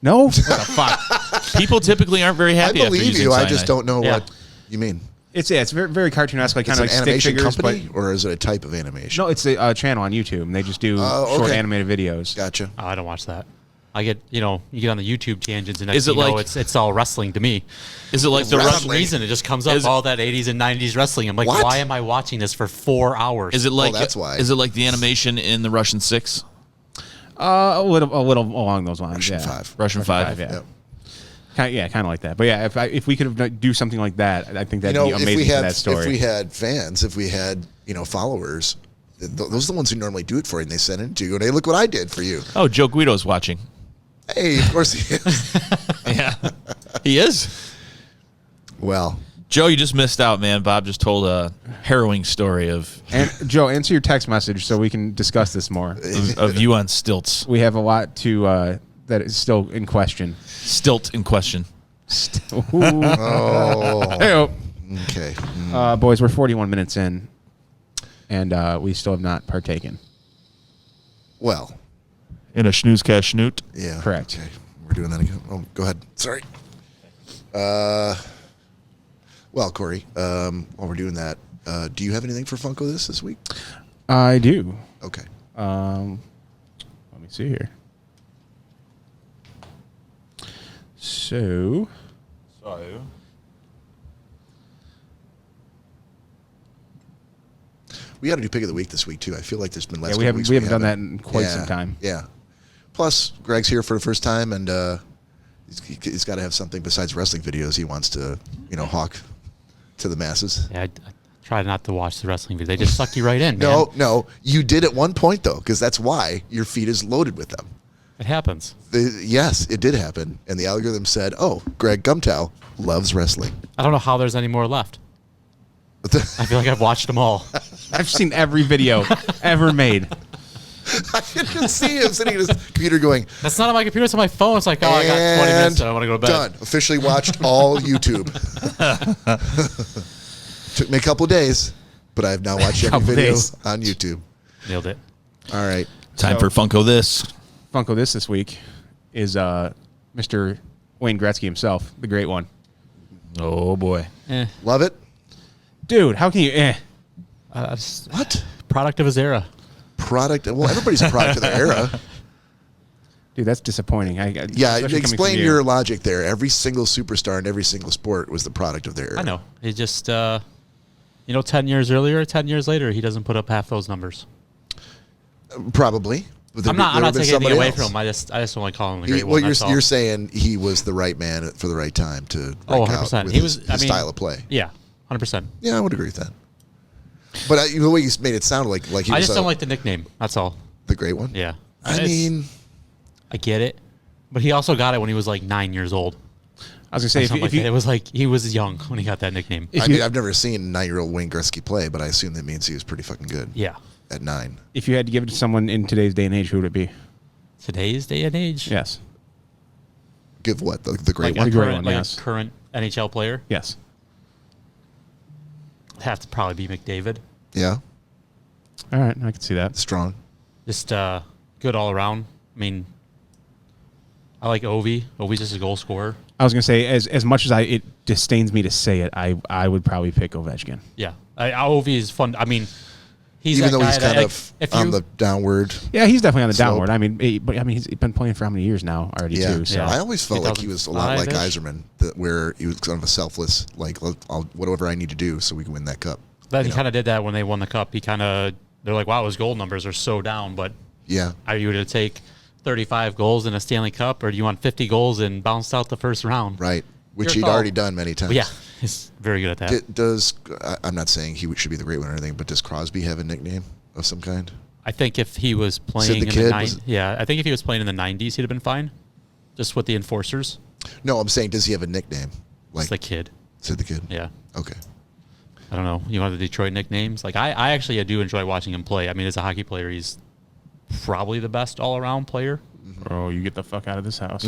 No, what the fuck? People typically aren't very I happy after believe using you. I cyanide. just don't know Yeah. what you mean. It's very, very cartoonesque, like It's kind of an like stick animation figures, company, but or is it a type of animation? no, it's a channel on YouTube, and they just do Oh, short okay. animated videos. Gotcha. Oh, I don't watch that. I get, you get on the YouTube tangents, and Is next it thing you know, like- it's all wrestling to me. Is it like the For some Russian? reason, it just comes up Is- all that 80s and 90s wrestling. I'm like, What? why am I watching this for 4 hours? Is it like that's why. Is it like the animation in the Russian 6? A little along those lines. Russian yeah. 5. Russian 5. yeah. Yep. Kind of like that. But yeah, if we could do something like that, I think that'd be if amazing we for had that story. if we had fans, if we had followers, those are the ones who normally do it for you, and they send it to you. And hey, look what I did for you. Oh, Joe Guido's watching. Hey, of course he is. Yeah, he is. Well, Joe, you just missed out, man. Bob just told a harrowing story of And Joe, answer your text message so we can discuss this more. of you on stilts. We have a lot to that is still in question. Stilt in question. Ooh. oh, Hey-o. okay. Boys, we're 41 minutes in, and we still have not partaken. Well, In a schnoozcast schnoot. yeah. Correct. Okay, we're doing that again. Oh, go ahead. Sorry. Well, Cory, while we're doing that, do you have anything for Funko this week? I do. Okay. Let me see here. So, We got to do pick of the week this week too. I feel like there's been less. yeah, we haven't done that in quite some time. Yeah. Plus, Greg's here for the first time, and he's got to have something besides wrestling videos he wants to, hawk to the masses. Yeah, I try not to watch the wrestling videos. They just suck you right in, man. No, you did at one point though, because that's why your feed is loaded with them. It happens. Yes, it did happen, and the algorithm said, "Oh, Greg Gumtow loves wrestling." I don't know how there's any more left. I feel like I've watched them all. I've seen every video ever made. I can just see him sitting at his computer going, That's not on my computer. It's on my phone. It's like, oh, I got 20 minutes. I want to go to bed. Done. Officially watched all YouTube. Took me a couple of days, but I have now watched every Couple video days. on YouTube. Nailed it. All right. Time for Funko this. Funko this week is Mr. Wayne Gretzky himself, the great one. Oh boy. Love it. Dude, how can you? What? Product of his era. Product. Well, everybody's a product of their era. Dude, that's disappointing. Yeah, especially coming explain from you. your logic there. Every single superstar in every single sport was the product of their era. I know. He just, 10 years earlier, 10 years later, he doesn't put up half those numbers. Probably. But I'm not taking anything away from him. I just don't like calling him the great one. That's all. You're saying he was the right man for the right time to Oh, break out 100%. with He his was- style of play. Yeah, 100%. Yeah, I would agree with that. But the way you made it sound like he I was just don't like the nickname. That's all. the great one. Yeah. I mean, I get it. But he also got it when he was like 9 years old. I was gonna say if Something like you, that. It was like he was young when he got that nickname. If I you- mean, I've never seen 9-year-old Wayne Gretzky play, but I assume that means he was pretty fucking good. Yeah. At 9. if you had to give it to someone in today's day and age, who would it be? Today's day and age. Yes. Give what the great Like one? a The great current, one, like yes. a current NHL player. Yes. It'd have to probably be McDavid. Yeah, All right, I can see that. strong. Just good all around. I mean, I like Ovi. Ovi's just a goal scorer. I was gonna say as much as it disdains me to say it, I would probably pick Ovechkin. Yeah. Ovi is fun. I mean, he's Even that though guy he's that, kind like, of if on you- the downward. Yeah, he's definitely on the Slope. downward. I mean, he's been playing for how many years now already Yeah. too. So Yeah. I always felt like he was a lot like 2005-ish. Yzerman, where he was kind of a selfless, like, I'll whatever I need to do so we can win that cup. Then you he know? kind of did that when they won the cup. They're like, wow, his goal numbers are so down. But Yeah. are you going to take 35 goals in a Stanley Cup, or do you want 50 goals and bounced out the first round? Right. Which Your he'd call. already done many times. But yeah, he's very good at that. I'm not saying he should be the great one or anything, but does Crosby have a nickname of some kind? I think if he was playing the in Kid the was- 90s, I think if he was playing in the 90s, he'd have been fine. Just with the enforcers. No, I'm saying, does he have a nickname? It's Like the Kid. Sid the Kid? Yeah. Okay. I don't know. You know the Detroit nicknames? Like I actually do enjoy watching him play. I mean, as a hockey player, he's probably the best all-around player. bro, you get the fuck out of this house.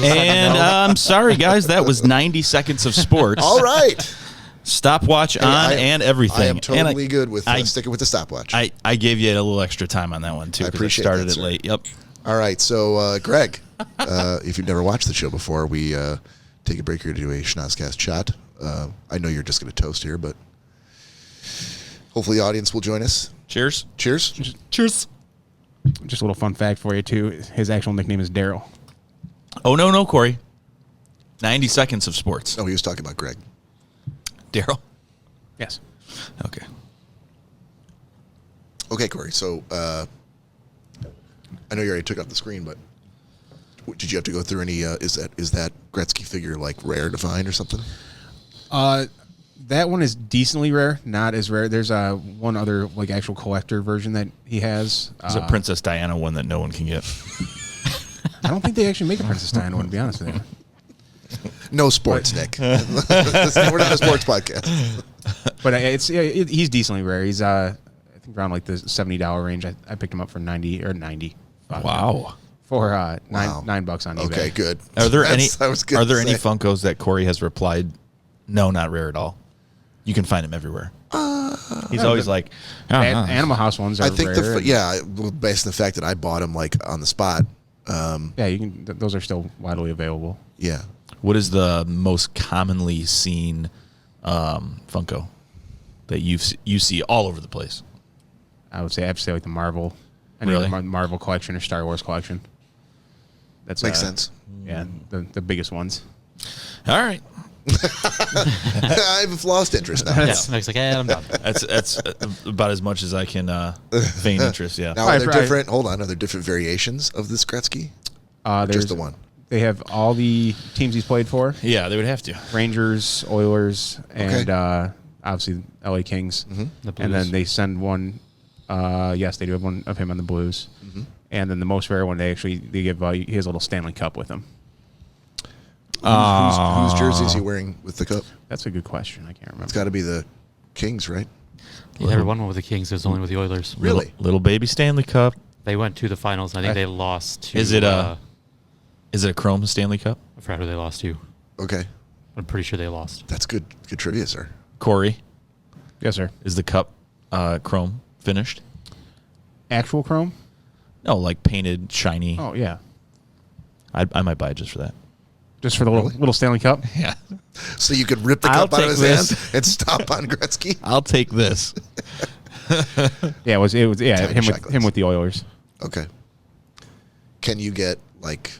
And I'm sorry, guys. That was 90 seconds of sports. All right. Stopwatch on and everything. I am totally And good with I- sticking with the stopwatch. I gave you a little extra time on that one, too. I 'cause appreciate started that, it sir. late. Yep. All right. So, Greg, if you've never watched the show before, we take a break here to do a Schnozzcast chat. I know you're just going to toast here, but hopefully the audience will join us. Cheers. Cheers. Cheers. Just a little fun fact for you, too. His actual nickname is Daryl. Oh, no, Corey. 90 seconds of sports. Oh, he was talking about Greg. Daryl? Yes. Okay. Okay, Cory. So I know you already took off the screen, but did you have to go through any? Is that Gretzky figure like rare to find or something? That one is decently rare, not as rare. There's one other like actual collector version that he has. There's a Princess Diana one that no one can get. I don't think they actually make a Princess Diana one, to be honest with you. No sports, Nick. We're not a sports podcast. But he's decently rare. He's I think around like the $70 range. I picked him up for 90 or 90. Wow. For Wow. $9 on eBay. Okay, good. Are there any any Funkos that Corey has replied, no, not rare at all? You can find him everywhere. He's always like, Animal House ones are I think rare. based on the fact that I bought them like on the spot. Yeah, you can. Those are still widely available. Yeah. what is the most commonly seen Funko that you see all over the place? I would say like the Marvel, Really? Marvel collection or Star Wars collection. That's Makes sense. Yeah, the biggest ones. All right. I've lost interest now. Yeah, Mike's like, I'm done. That's about as much as I can feign interest. Yeah. Now, are there different? Hold on, are there different variations of this Gretzky? There's Just the one. They have all the teams he's played for: Yeah, they would have to. Rangers, Oilers, and Okay. obviously LA Kings. Mm-hmm. The And then Blues. they send one. Yes, they do have one of him on the Blues. Mm-hmm. And then the most rare one, they give he has a little Stanley Cup with him. Whose jersey is he wearing with the cup? That's a good question. I can't remember. It's got to be the Kings, right? He never won one with the Kings. It was only with the Oilers. Really? Little baby Stanley Cup. They went to the finals, and I think they lost to... Is it a chrome Stanley Cup? I forgot who they lost to. Okay. I'm pretty sure they lost. That's good trivia, sir. Corey, Yes, sir. is the cup chrome finished? Actual Chrome? No, like painted, shiny. Oh yeah, I might buy it just for that. just for the little Stanley Cup. Yeah. So you could rip the I'll cup out of take his this. hand and stomp on Gretzky? I'll take this. Yeah, it was Tiny him chocolates. with the Oilers. Okay. Can you get, like,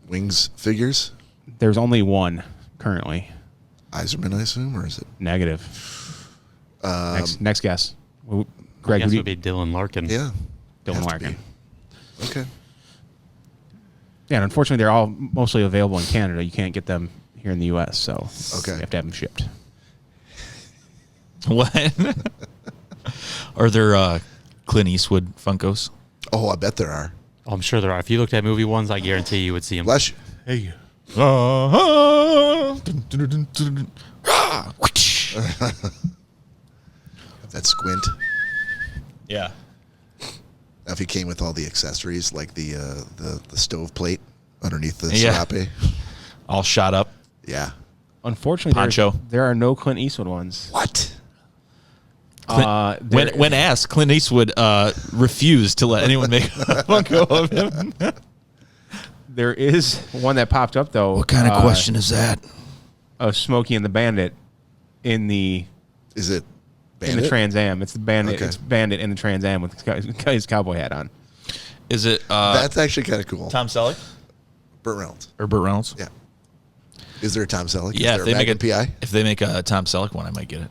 Wings figures? There's only one currently. Iserman, I assume, or is it? Negative. Next guess. Greg, I guess who it would be Dylan Larkin. Yeah. Dylan Have to Larkin. be. Okay. Yeah, and unfortunately, they're all mostly available in Canada. You can't get them here in the U.S., so Okay. you have to have them shipped. What? Are there Clint Eastwood Funkos? Oh, I bet there are. Oh, I'm sure there are. If you looked at movie ones, I guarantee you would see them. Bless you. Hey. That squint. Yeah. Now, if he came with all the accessories, like the stove plate underneath the Yeah. serape. All shot up. Yeah. Unfortunately, Poncho. there are no Clint Eastwood ones. What? When asked, Clint Eastwood refused to let anyone make a Funko of him. There is one that popped up though. What kind of question is that? Of Smokey and the Bandit in the Is it in Bandit? the Trans Am. It's the Bandit. Okay. It's Bandit in the Trans Am with his cowboy hat on. Is it That's actually kind of cool. Tom Selleck Burt Reynolds. or Burt Reynolds? Yeah. Is there a Tom Selleck? Yeah, Is if there they a Magnum PI? if they make a Tom Selleck one, I might get it.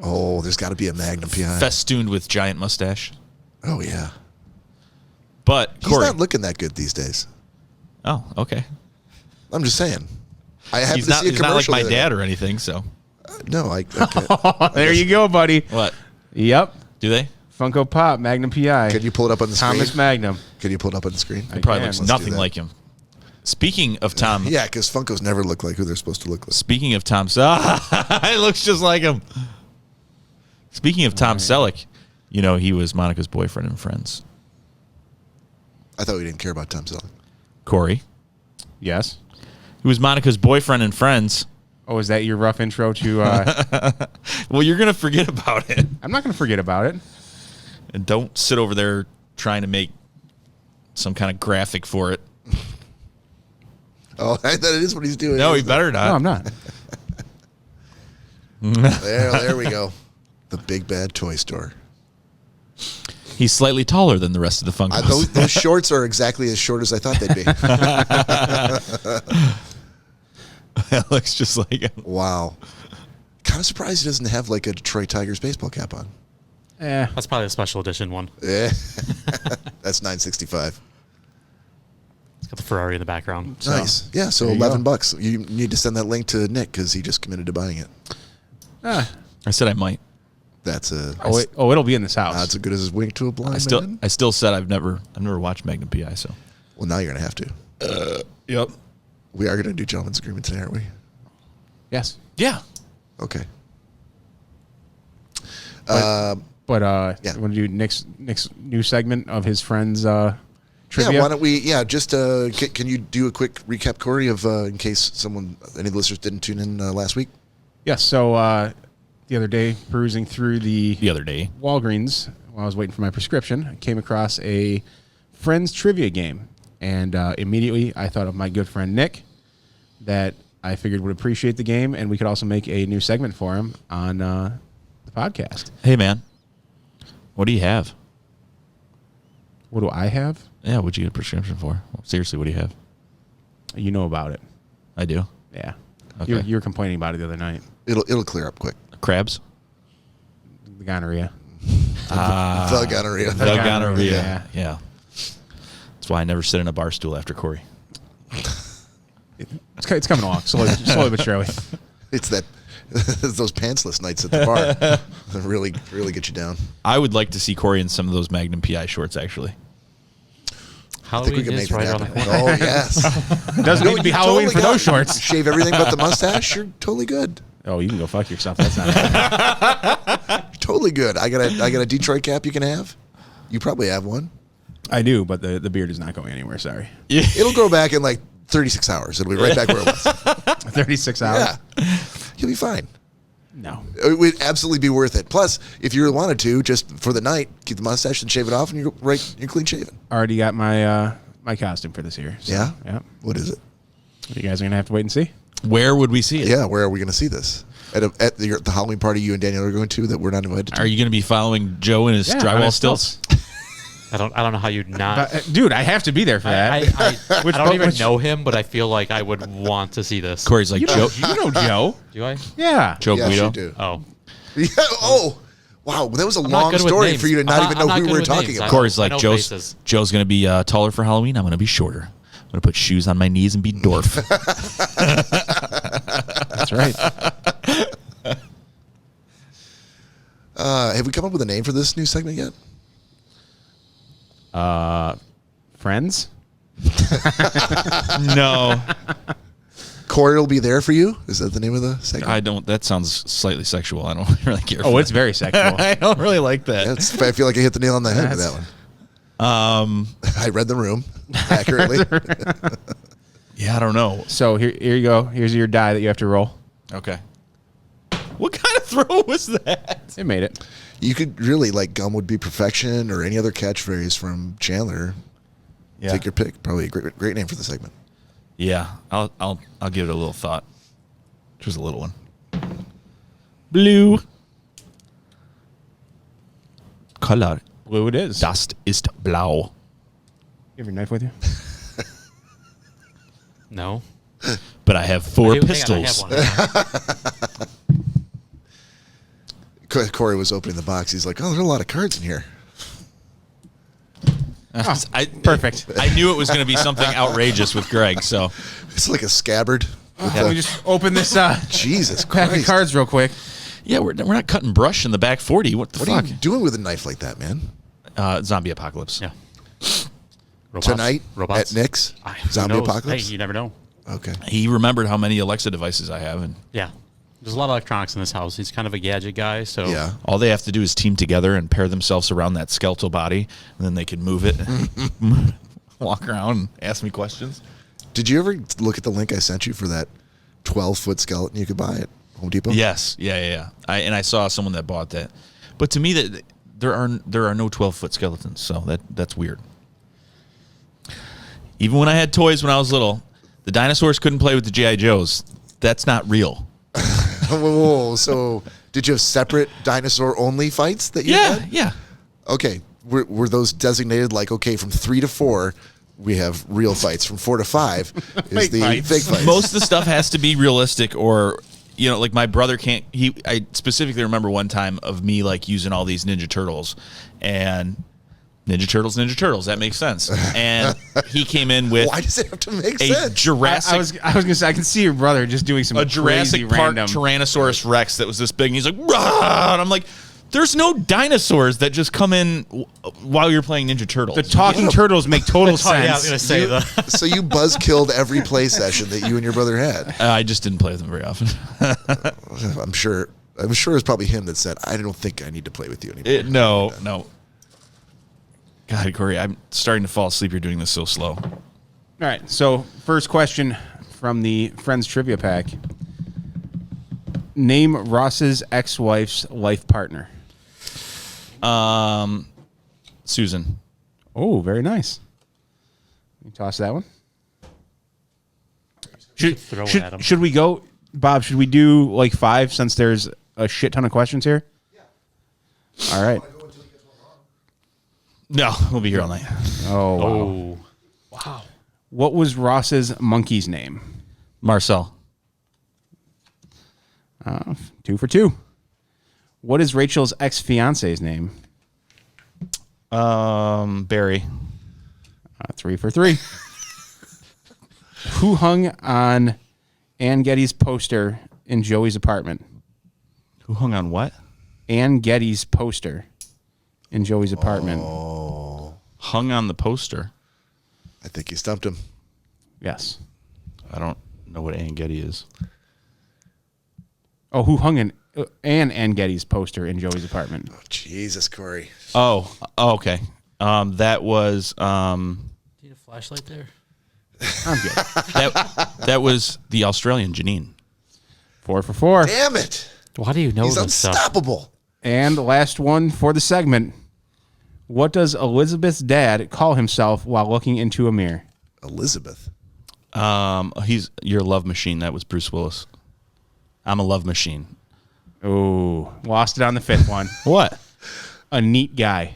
Oh, there's got to be a Magnum PI. Festooned with giant mustache. Oh, yeah. But He's Corey. not looking that good these days. Oh, okay. I'm just saying. I happened He's to not, see a he's not like commercial. my the other dad or anything. So day. No, I can't. There you go, buddy. what? Yep. Do they? Funko Pop Magnum PI. Can you pull it up on the screen? Thomas Magnum. Can you pull it up on the screen? It probably can. looks Let's do nothing that. like him. Speaking of Tom, Yeah, because Funkos never look like who they're supposed to look like. Speaking of Tom Selleck, it looks just like him. Speaking of Tom Selleck, you know he was Monica's boyfriend in Friends. I thought we didn't care about Tom Selleck. Corey, Yes. he was Monica's boyfriend in Friends. Oh, is that your rough intro to? Well, you're gonna forget about it, I'm not going to forget about it. and don't sit over there trying to make some kind of graphic for it. Oh, I thought it is what he's doing. No, he better not. No, I'm not. There we go. The big bad toy store. He's slightly taller than the rest of the Funkos. Those shorts are exactly as short as I thought they'd be. That looks just like him. Wow. Kind of surprised he doesn't have like a Detroit Tigers baseball cap on. Yeah. That's probably a special edition one. Yeah. That's $9.65. It's got the Ferrari in the background. So, Nice. Yeah, so there you $11. You need to send that link to Nick because he just committed to buying it. Ah. I said I might. That's It'll be in this house. odds as good as a wink to a blind man. I still said I've never watched Magnum PI. So. Well, now you're gonna have to. Yep. We are gonna do gentleman's agreement today, aren't we? Yes. Yeah. Okay. But yeah. you want to do Nick's new segment of his friends trivia? Yeah, why don't we? Yeah, just can you do a quick recap, Cory, of in case any of the listeners didn't tune in last week? Yes. So the other day, perusing through the The other day. Walgreens while I was waiting for my prescription, I came across a friends trivia game, and immediately I thought of my good friend Nick, that I figured would appreciate the game, and we could also make a new segment for him on the podcast. Hey man, what do you have? What do I have? Yeah, what'd you get a prescription for? Seriously, what do you have? You know about it. I do. Yeah. Okay. You were complaining about it the other night. It'll clear up quick. Crabs. The gonorrhea. The gonorrhea. The gonorrhea. Yeah. Yeah. That's why I never sit in a bar stool after Cory. It's coming along slowly but surely. It's those pantsless nights at the bar that really get you down. I would like to see Cory in some of those Magnum PI shorts, actually. I think we Halloween can make is right that around the happen. corner. Oh yes. It doesn't need to be you Halloween totally for got those it. shorts. Shave everything but the mustache. You're totally good. Oh, you can go fuck yourself. That's not Totally good. I got a Detroit cap you can have. You probably have one. I do, but the beard is not going anywhere. Sorry. It'll grow back in like 36 hours. It'll be right back where it was. 36 hours? Yeah. You'll be fine. No. It would absolutely be worth it. Plus, if you wanted to, just for the night, keep the mustache and shave it off, and you're clean shaven. Already got my my costume for this year. So, Yeah? Yeah. What is it? You guys are going to have to wait and see. Where would we see it? Yeah, where are we going to see this? At the Halloween party you and Daniel are going to that we're not invited to? Are you going to be following Joe in his Yeah, on drywall his stilts? I don't know how you'd not. But, dude, I have to be there for that. I Which- don't even which- know him, but I feel like I would want to see this. Cory's like, you Joe know Joe. Do I? Yeah. Joe Yes, Guido. you do. Oh. Yeah, oh, wow. That was a not long good with story names. for you to not even know I'm who not we were good with talking names. about. Cory's I like, know Joe's faces. going to be taller for Halloween. I'm going to be shorter. I'm going to put shoes on my knees and be dwarf. That's right. Have we come up with a name for this new segment yet? Friends? No. Cory will be there for you? Is that the name of the segment? I don't. That sounds slightly sexual. I don't really care. Oh, for it's very sexual. I don't really like that. I feel like I hit the nail on the head with that one. I read the room accurately. Yeah, I don't know. So here you go. Here's your die that you have to roll. Okay. What kind of throw was that? It made it. You could really like "gum would be perfection" or any other catchphrase from Chandler. Yeah. Take your pick. Probably a great name for the segment. Yeah, I'll give it a little thought. Just a little one. Blue. Color. Blue it is. Das ist blau. You have your knife with you? No. But I have four Hang on, pistols. I have one. Cory was opening the box. He's like, "Oh, there's a lot of cards in here." Perfect. I knew it was going to be something outrageous with Greg, so It's like a scabbard. Let me just open this Jesus pack Christ! of cards real quick. yeah, we're not cutting brush in the back 40. What the What fuck? are you doing with a knife like that, man? Zombie apocalypse. Yeah. Robots. Tonight Robots. at Nick's Who Zombie knows? Apocalypse. Hey, you never know. Okay. He remembered how many Alexa devices I have, and Yeah. There's a lot of electronics in this house. He's kind of a gadget guy, so Yeah. all they have to do is team together and pair themselves around that skeletal body, and then they can move it, walk around, and ask me questions. Did you ever look at the link I sent you for that 12-foot skeleton you could buy at Home Depot? Yes, yeah. I saw someone that bought that, but to me that there are no 12-foot skeletons, so that's weird. Even when I had toys when I was little, The dinosaurs couldn't play with the G.I. Joes. That's not real. Whoa, so did you have separate dinosaur-only fights that you had? Yeah. Okay. Were those designated like, okay, from 3 to 4, we have real fights. From 4 to 5 is Fake the fights. fake fights. Most of the stuff has to be realistic, or like my brother can't. I specifically remember one time of me like using all these Ninja Turtles, and Ninja Turtles. That makes sense. And he came in with Why does it have to make a sense? Jurassic. I was gonna say I can see your brother just doing some a Jurassic crazy Park random. Tyrannosaurus Rex that was this big, and he's like, "Rah!" And I'm like, there's no dinosaurs that just come in while you're playing Ninja Turtles. The talking turtles make total sense. Oh, yeah, I was gonna say that. So you buzz killed every play session that you and your brother had. I just didn't play with them very often. I'm sure it's probably him that said, "I don't think I need to play with you anymore." No. God, Cory, I'm starting to fall asleep. You're doing this so slow. All right. So first question from the Friends Trivia Pack. Name Ross's ex-wife's life partner. Susan. Oh, very nice. Let me toss that one. Throw it at him. Should we go, Bob? Should we do like 5 since there's a shit ton of questions here? Yeah. All right. No, we'll be here all night. Oh, wow. Oh, wow. What was Ross's monkey's name? Marcel. 2 for 2. What is Rachel's ex-fiance's name? Barry. 3 for 3. Who hung on Ann Getty's poster in Joey's apartment? Who hung on what? Ann Getty's poster in Joey's apartment. Hung on the poster. I think you stumped him. Yes. I don't know what Ann Getty is. Oh, who hung Ann Getty's poster in Joey's apartment? Oh, Jesus, Cory. Oh, okay. That was Do you need a flashlight there? I'm good. that was the Australian Janine. 4 for 4. Damn it. Why do you know He's this stuff? unstoppable. And the last one for the segment. What does Elizabeth's dad call himself while looking into a mirror? Elizabeth. He's your love machine. That was Bruce Willis. I'm a love machine. Oh, lost it on the 5th one. What? A neat guy.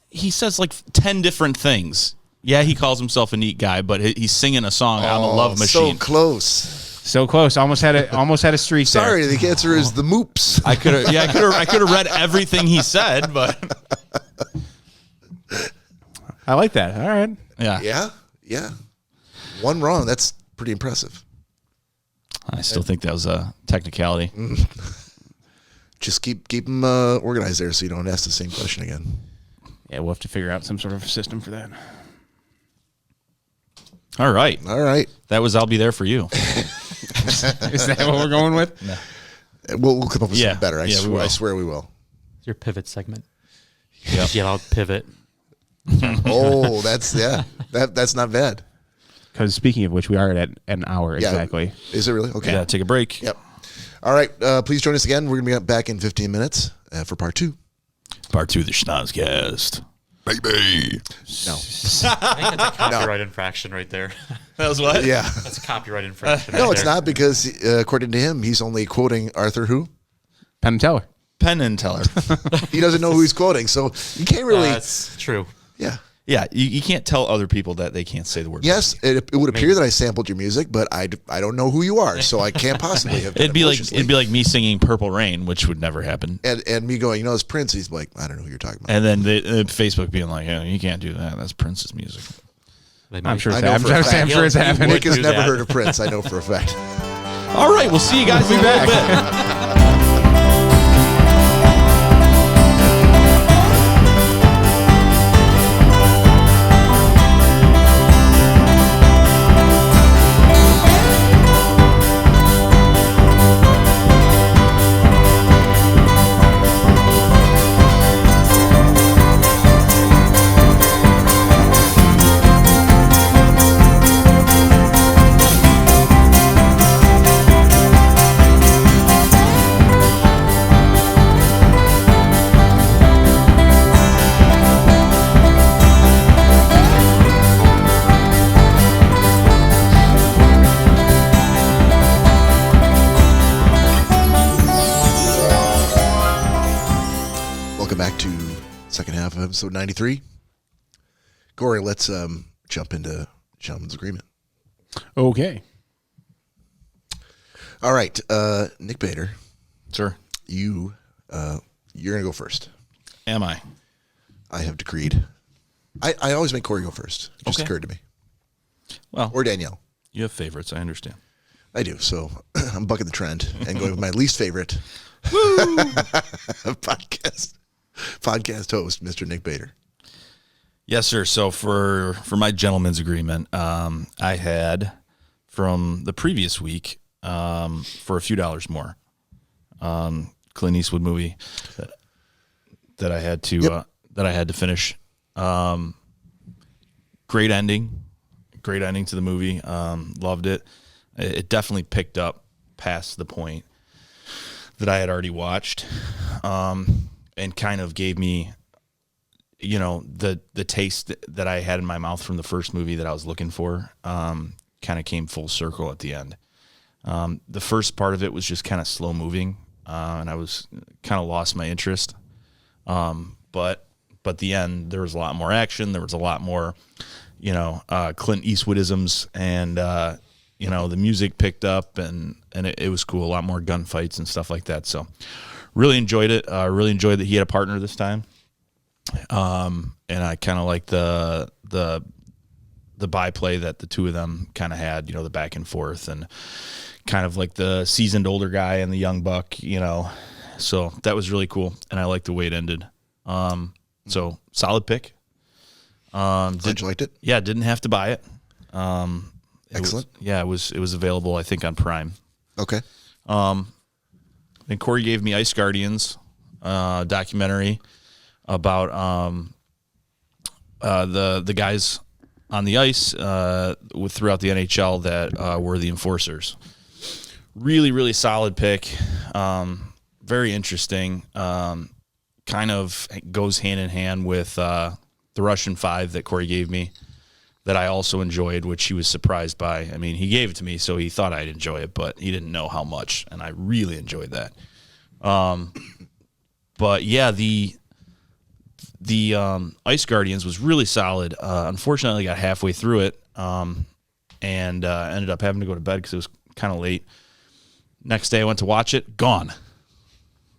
He says like 10 different things. Yeah, he calls himself a neat guy, but he's singing a song. I'm a love machine. So close. So close. Almost had a streak there. Sorry, the answer is the moops. I could have read everything he said, but I like that. All right. Yeah. One wrong. That's pretty impressive. I still think that was a technicality. Just keep them organized there so you don't ask the same question again. Yeah, we'll have to figure out some sort of system for that. All right. That was I'll be there for you. Is that what we're going with? No. We'll come up with Yeah. something better. Yeah, we will. I swear we will. It's your pivot segment. Yep. Yell out pivot. Oh, that's not bad. Because speaking of which, we are at an hour Yeah. exactly. Is it really? Okay. Yeah, take a break. Yep. All right. Please join us again. We're going to be back in 15 minutes for part 2. Part 2 of the Schnozzcast. Baby. No. I think that's a copyright infraction right there. That was what? Yeah. That's a copyright infraction. No, right it's there. not because according to him, he's only quoting Arthur who? Penn and Teller. Penn and Teller. He doesn't know who he's quoting, so you can't really. That's true. Yeah. Yeah, you can't tell other people that they can't say the word. Yes, it would appear that I sampled your music, but I don't know who you are, so I can't possibly have. Done It'd be maliciously. like me singing Purple Rain, which would never happen. and me going, it's Prince. He's like, I don't know who you're talking about. And then Facebook being like, yeah, you can't do that. That's Prince's music. They I'm might- sure I it's know happening. for a fact. I'm sure it's He'll- happening. Nick has do never that. heard of Prince. I know for a fact. All right, we'll see you guys in a little bit. episode 93. Cory, let's jump into Gentleman's Agreement. Okay. All right, Nick Bader, Sir, you're gonna go first. am I? I have decreed. I always make Cory go first. It just Okay. occurred to me. Well, Or Danielle. you have favorites. I understand. I do. So I'm bucking the trend and going with my least favorite podcast host, Mr. Nick Bader. Yes, sir. So for my gentleman's agreement, I had from the previous week for a few dollars more, Clint Eastwood movie that I had to finish. Great ending to the movie. Loved it. It definitely picked up past the point that I had already watched, and kind of gave me, the taste that I had in my mouth from the first movie that I was looking for. Kind of came full circle at the end. The first part of it was just kind of slow moving, and I was kind of lost my interest. But the end, there was a lot more action. There was a lot more, Clint Eastwoodisms, and the music picked up, and it was cool. A lot more gunfights and stuff like that. So really enjoyed it. Really enjoyed that he had a partner this time. And I kind of like the byplay that the two of them kind of had, the back and forth, and kind of like the seasoned older guy and the young buck, so that was really cool. And I liked the way it ended. So solid pick. Glad you liked it. Yeah. Didn't have to buy it. Excellent. It was available, I think, on Prime. Okay. Then Cory gave me Ice Guardians documentary about the guys on the ice throughout the NHL that were the enforcers. Really, really solid pick. Very interesting. Kind of goes hand in hand with the Russian 5 that Cory gave me, that I also enjoyed, which he was surprised by. I mean, he gave it to me, so he thought I'd enjoy it, but he didn't know how much, and I really enjoyed that. But yeah, the Ice Guardians was really solid. Unfortunately, I got halfway through it, and ended up having to go to bed because it was kind of late. Next day, I went to watch it. Gone.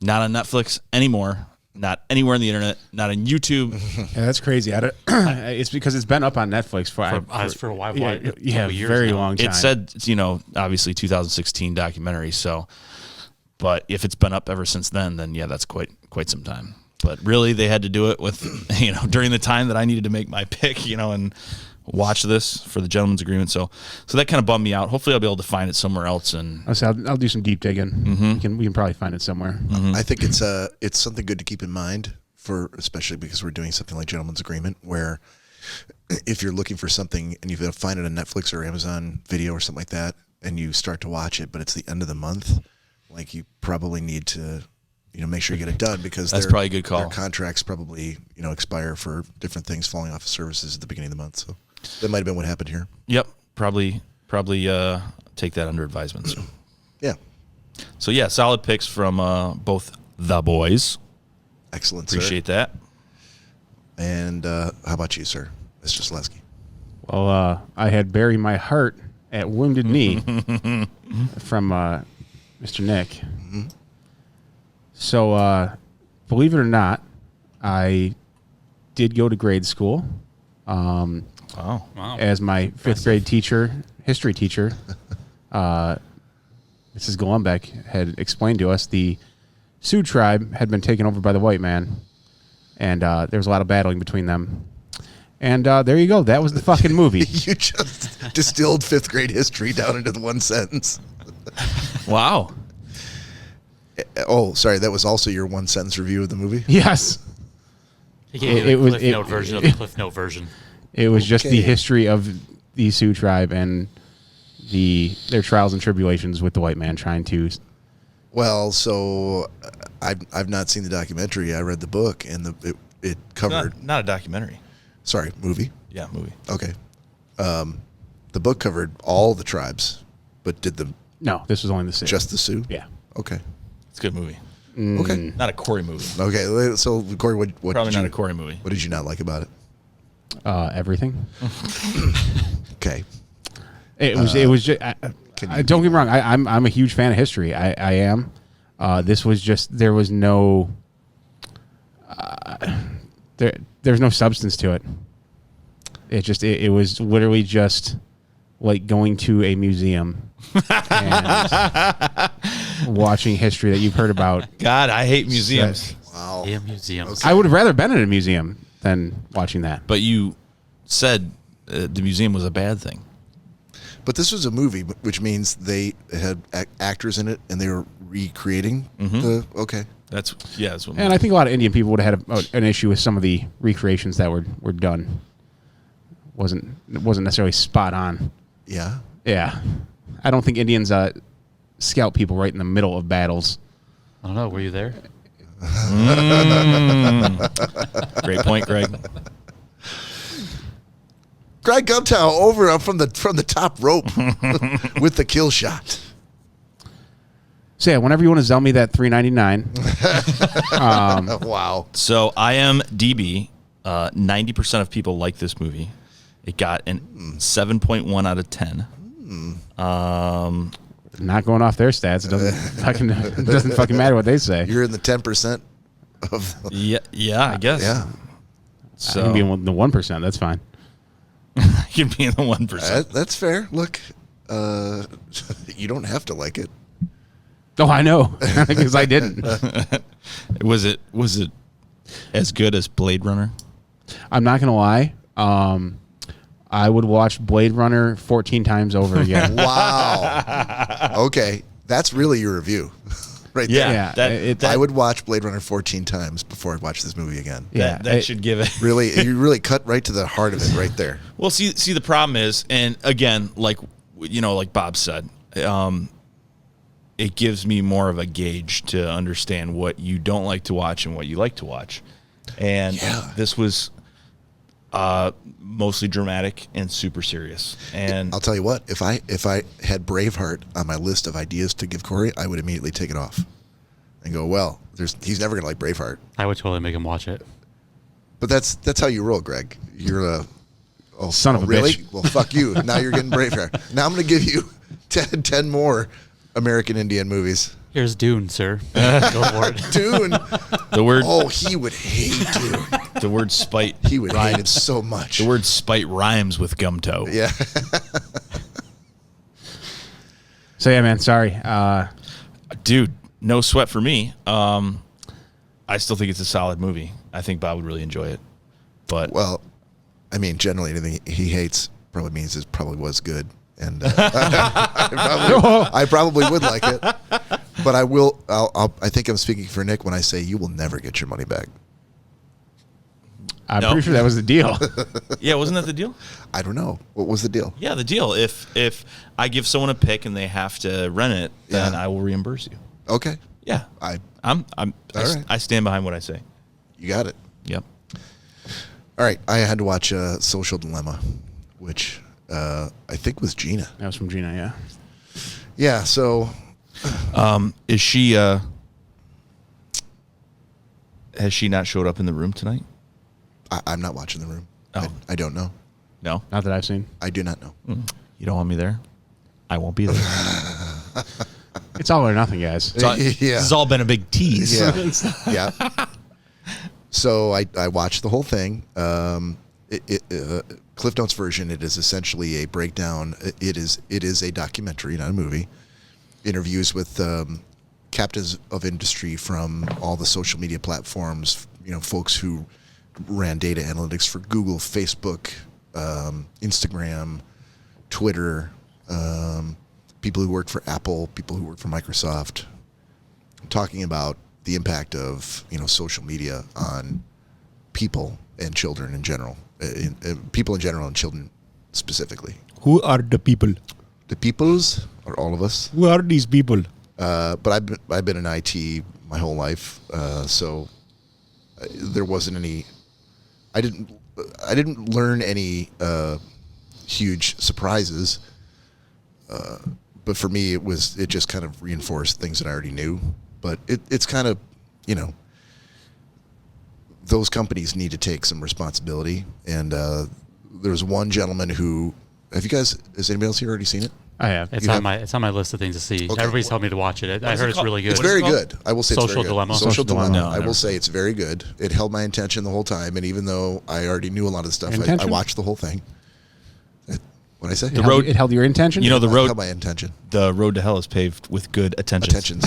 Not on Netflix anymore. Not anywhere on the internet. Not on YouTube. Yeah, that's crazy. It's because it's been up on Netflix for a while. Yeah, years very now. long time. It said, obviously 2016 documentary. So, but if it's been up ever since then yeah, that's quite some time. But really, they had to do it with, during the time that I needed to make my pick, and watch this for the Gentleman's Agreement. So that kind of bummed me out. Hopefully, I'll be able to find it somewhere else. And I'll do some deep digging. Mm-hmm. We can probably find it somewhere. I think it's something good to keep in mind, especially because we're doing something like Gentleman's Agreement, where if you're looking for something and you find it on Netflix or Amazon Video or something like that, and you start to watch it, but it's the end of the month, like, you probably need to make sure you get it done, because that's probably a good call. Their contracts probably expire for different things falling off of services at the beginning of the month. So that might have been what happened here. Yep, probably take that under advisement. So. Yeah. So yeah, solid picks from both the boys. Excellent. Appreciate that. And how about you, sir, Mr. Selesky? Well, I had Bury My Heart at Wounded Knee from Mr. Nick. Mm-hmm. So, believe it or not, I did go to grade school. Wow. As my fifth grade history teacher, Mrs. Golombek had explained to us, the Sioux tribe had been taken over by the white man, and there was a lot of battling between them. And there you go. That was the fucking movie. You just distilled fifth grade history down into the one sentence. Wow. Oh, sorry. That was also your one sentence review of the movie? Yes. He gave you the Cliff Note version of the Cliff Note version. It was just the history of the Sioux tribe and their trials and tribulations with the white man trying to. Well, so I've not seen the documentary. I read the book, and it covered. Not a documentary. Sorry, movie. Yeah, movie. Okay. The book covered all the tribes, but did No, this was only the Sioux. just the Sioux? Yeah. Okay. It's a good movie. Okay. Not a Cory movie. Okay. So Cory, what Probably did not you, a Cory movie. What did you not like about it? Everything. Okay. It was just. Don't get me wrong. I'm a huge fan of history. I am. This was just there was no. There's no substance to it. It was literally just like going to a museum and watching history that you've heard about. God, I hate museums. Wow. Yeah, museums. I would have rather been in a museum than watching that. But you said the museum was a bad thing. But this was a movie, which means they had actors in it, and they were recreating the. Okay. That's what. And I think a lot of Indian people would have had an issue with some of the recreations that were done. Wasn't necessarily spot on. Yeah. Yeah, I don't think Indians scalp people right in the middle of battles. I don't know. Were you there? Great point, Greg. Greg Gumtow over from the top rope with the kill shot. So yeah, whenever you want to sell me that $3.99. Wow. So IMDb, 90% of people like this movie. It got an 7.1 out of 10. Not going off their stats. It doesn't fucking matter what they say. You're in the 10% of. Yeah, I guess. Yeah. I So can be in the 1%. That's fine. I can be in the 1%. That's fair. Look, you don't have to like it. Oh, I know, because I didn't. Was it as good as Blade Runner? I'm not gonna lie. I would watch Blade Runner 14 times over again. Wow. Okay, that's really your review, right Yeah. there. That I would watch Blade Runner 14 times before I'd watch this movie again. Yeah, that should give it. Really, you really cut right to the heart of it right there. Well, see, the problem is, and again, like Bob said, it gives me more of a gauge to understand what you don't like to watch and what you like to watch. And this was mostly dramatic and super serious. And I'll tell you what, if I had Braveheart on my list of ideas to give Cory, I would immediately take it off and go, well, he's never gonna like Braveheart. I would totally make him watch it. But that's how you roll, Greg. You're a Son of a really? bitch. Well, fuck you. Now you're getting Braveheart. Now I'm gonna give you 10 more American Indian movies. Here's Dune, sir. Go for it. Dune. the word He would hate Dune. the word spite He would hate it so much. the word spite rhymes with Gumtow. Yeah. So yeah, man. Sorry. Dude, no sweat for me. I still think it's a solid movie. I think Bob would really enjoy it. But Well, I mean, generally anything he hates probably means it probably was good. And I probably would like it. But I think I'm speaking for Nick when I say you will never get your money back. I'm No. pretty sure that was the deal. yeah, wasn't that the deal? I don't know. What was the deal? Yeah, the deal. If I give someone a pick and they have to rent it, then Yeah. I will reimburse you. Okay. Yeah. I right. I stand behind what I say. You got it. Yep. All right. I had to watch Social Dilemma, which I think was Gina. That was from Gina. Yeah. Yeah. So Is she has she not showed up in the room tonight? I'm not watching The Room. Oh. I don't know. No. Not that I've seen. I do not know. You don't want me there? I won't be there. It's all or nothing, guys. Yeah. This has all been a big tease. Yeah. Yeah. So I watched the whole thing. Cliff Notes version. It is essentially a breakdown. It is a documentary, not a movie. Interviews with captains of industry from all the social media platforms. Folks who ran data analytics for Google, Facebook, Instagram, Twitter. People who worked for Apple, people who worked for Microsoft. Talking about the impact of social media on people and children in general, people in general and children specifically. Who are the people? The peoples are all of us. Who are these people? But I've been in IT my whole life, so there wasn't any. I didn't learn any huge surprises. But for me, it just kind of reinforced things that I already knew. but it's kind of, those companies need to take some responsibility. And there's one gentleman who, has anybody else here already seen it? I have. It's on my list of things to see. Okay. Everybody's told me to watch it. I heard it's really good. It's very good. I will say Social it's very Dilemma. good. Social Dilemma. No, I will say it's very good. It held my attention the whole time, and even though I already knew a lot of the stuff, I watched the whole thing. What I say? It held your intention? You know, the It road. held my intention. The road to hell is paved with good attentions.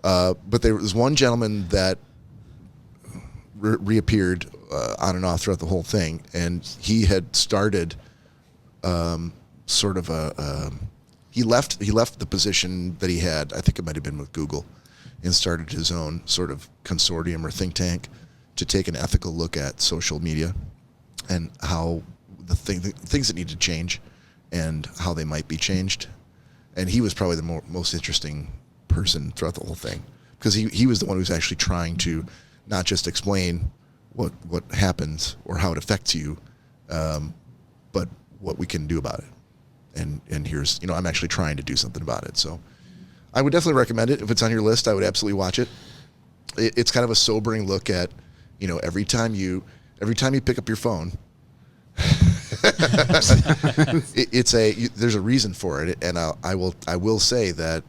But there was one gentleman that reappeared on and off throughout the whole thing, and he had started sort of he left the position that he had. I think it might have been with Google, and started his own sort of consortium or think tank to take an ethical look at social media and how the things that need to change and how they might be changed. And he was probably the most interesting person throughout the whole thing, because he was the one who was actually trying to not just explain what happens or how it affects you, but what we can do about it. And here's, I'm actually trying to do something about it. So I would definitely recommend it. If it's on your list, I would absolutely watch it. It's kind of a sobering look at, every time you pick up your phone, there's a reason for it. And I will say that,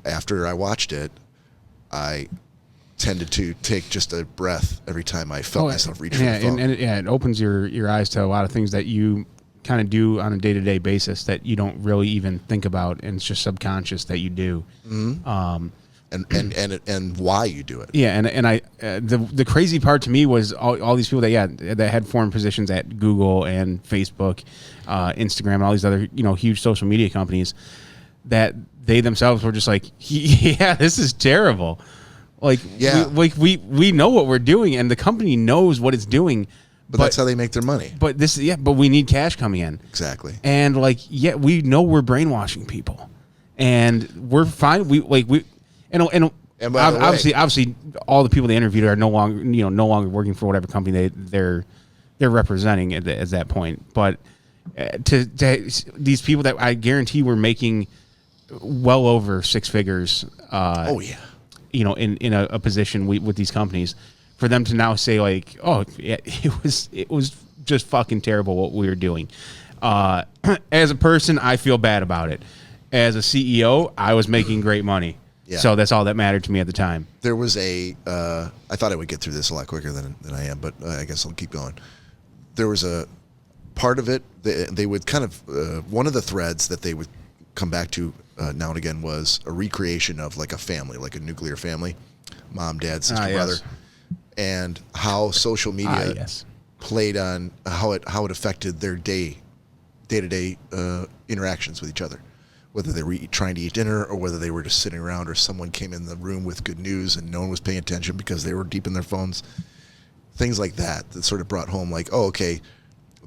after I watched it, I tended to take just a breath every time I felt myself reach for the phone. And it opens your eyes to a lot of things that you kind of do on a day-to-day basis that you don't really even think about, and it's just subconscious that you do. Mm-hmm. And why you do it. Yeah, and I the crazy part to me was all these people that had formed positions at Google and Facebook, Instagram, and all these other huge social media companies, that they themselves were just like, yeah, this is terrible. Like, yeah, we know what we're doing, and the company knows what it's doing. But that's how they make their money. But but we need cash coming in. Exactly. And we know we're brainwashing people, and we're fine. Obviously, all the people they interviewed are no longer working for whatever company they're representing at that point. But to these people that I guarantee were making well over six figures. In a position with these companies, for them to now say like, oh yeah, it was just fucking terrible what we were doing. As a person, I feel bad about it. As a CEO, I was making great money. Yeah. So that's all that mattered to me at the time. There was I thought I would get through this a lot quicker than I am, but I guess I'll keep going. There was a part of it, they would kind of, one of the threads that they would come back to now and again was a recreation of like a family, like a nuclear family, mom, dad, sister, brother, and how social media played on how it affected their day-to-day interactions with each other, whether they were trying to eat dinner or whether they were just sitting around or someone came in the room with good news and no one was paying attention because they were deep in their phones. Things like that sort of brought home like, oh, okay,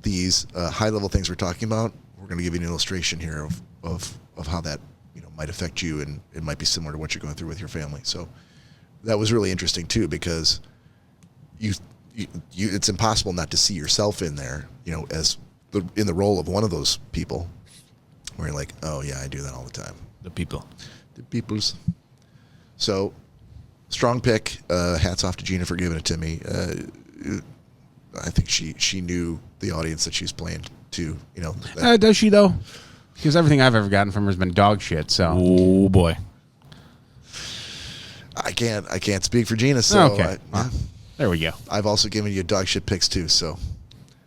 these high-level things we're talking about, we're going to give you an illustration here of how that might affect you, and it might be similar to what you're going through with your family. So that was really interesting too, because you it's impossible not to see yourself in there, as in the role of one of those people, where you're like, oh yeah, I do that all the time. The peoples. So strong pick. Hats off to Gina for giving it to me. I think she knew the audience that she was playing to. Does she though? Because everything I've ever gotten from her has been dog shit. So, oh boy, I can't speak for Gina. So, okay, there we go. I've also given you dog shit picks too. So,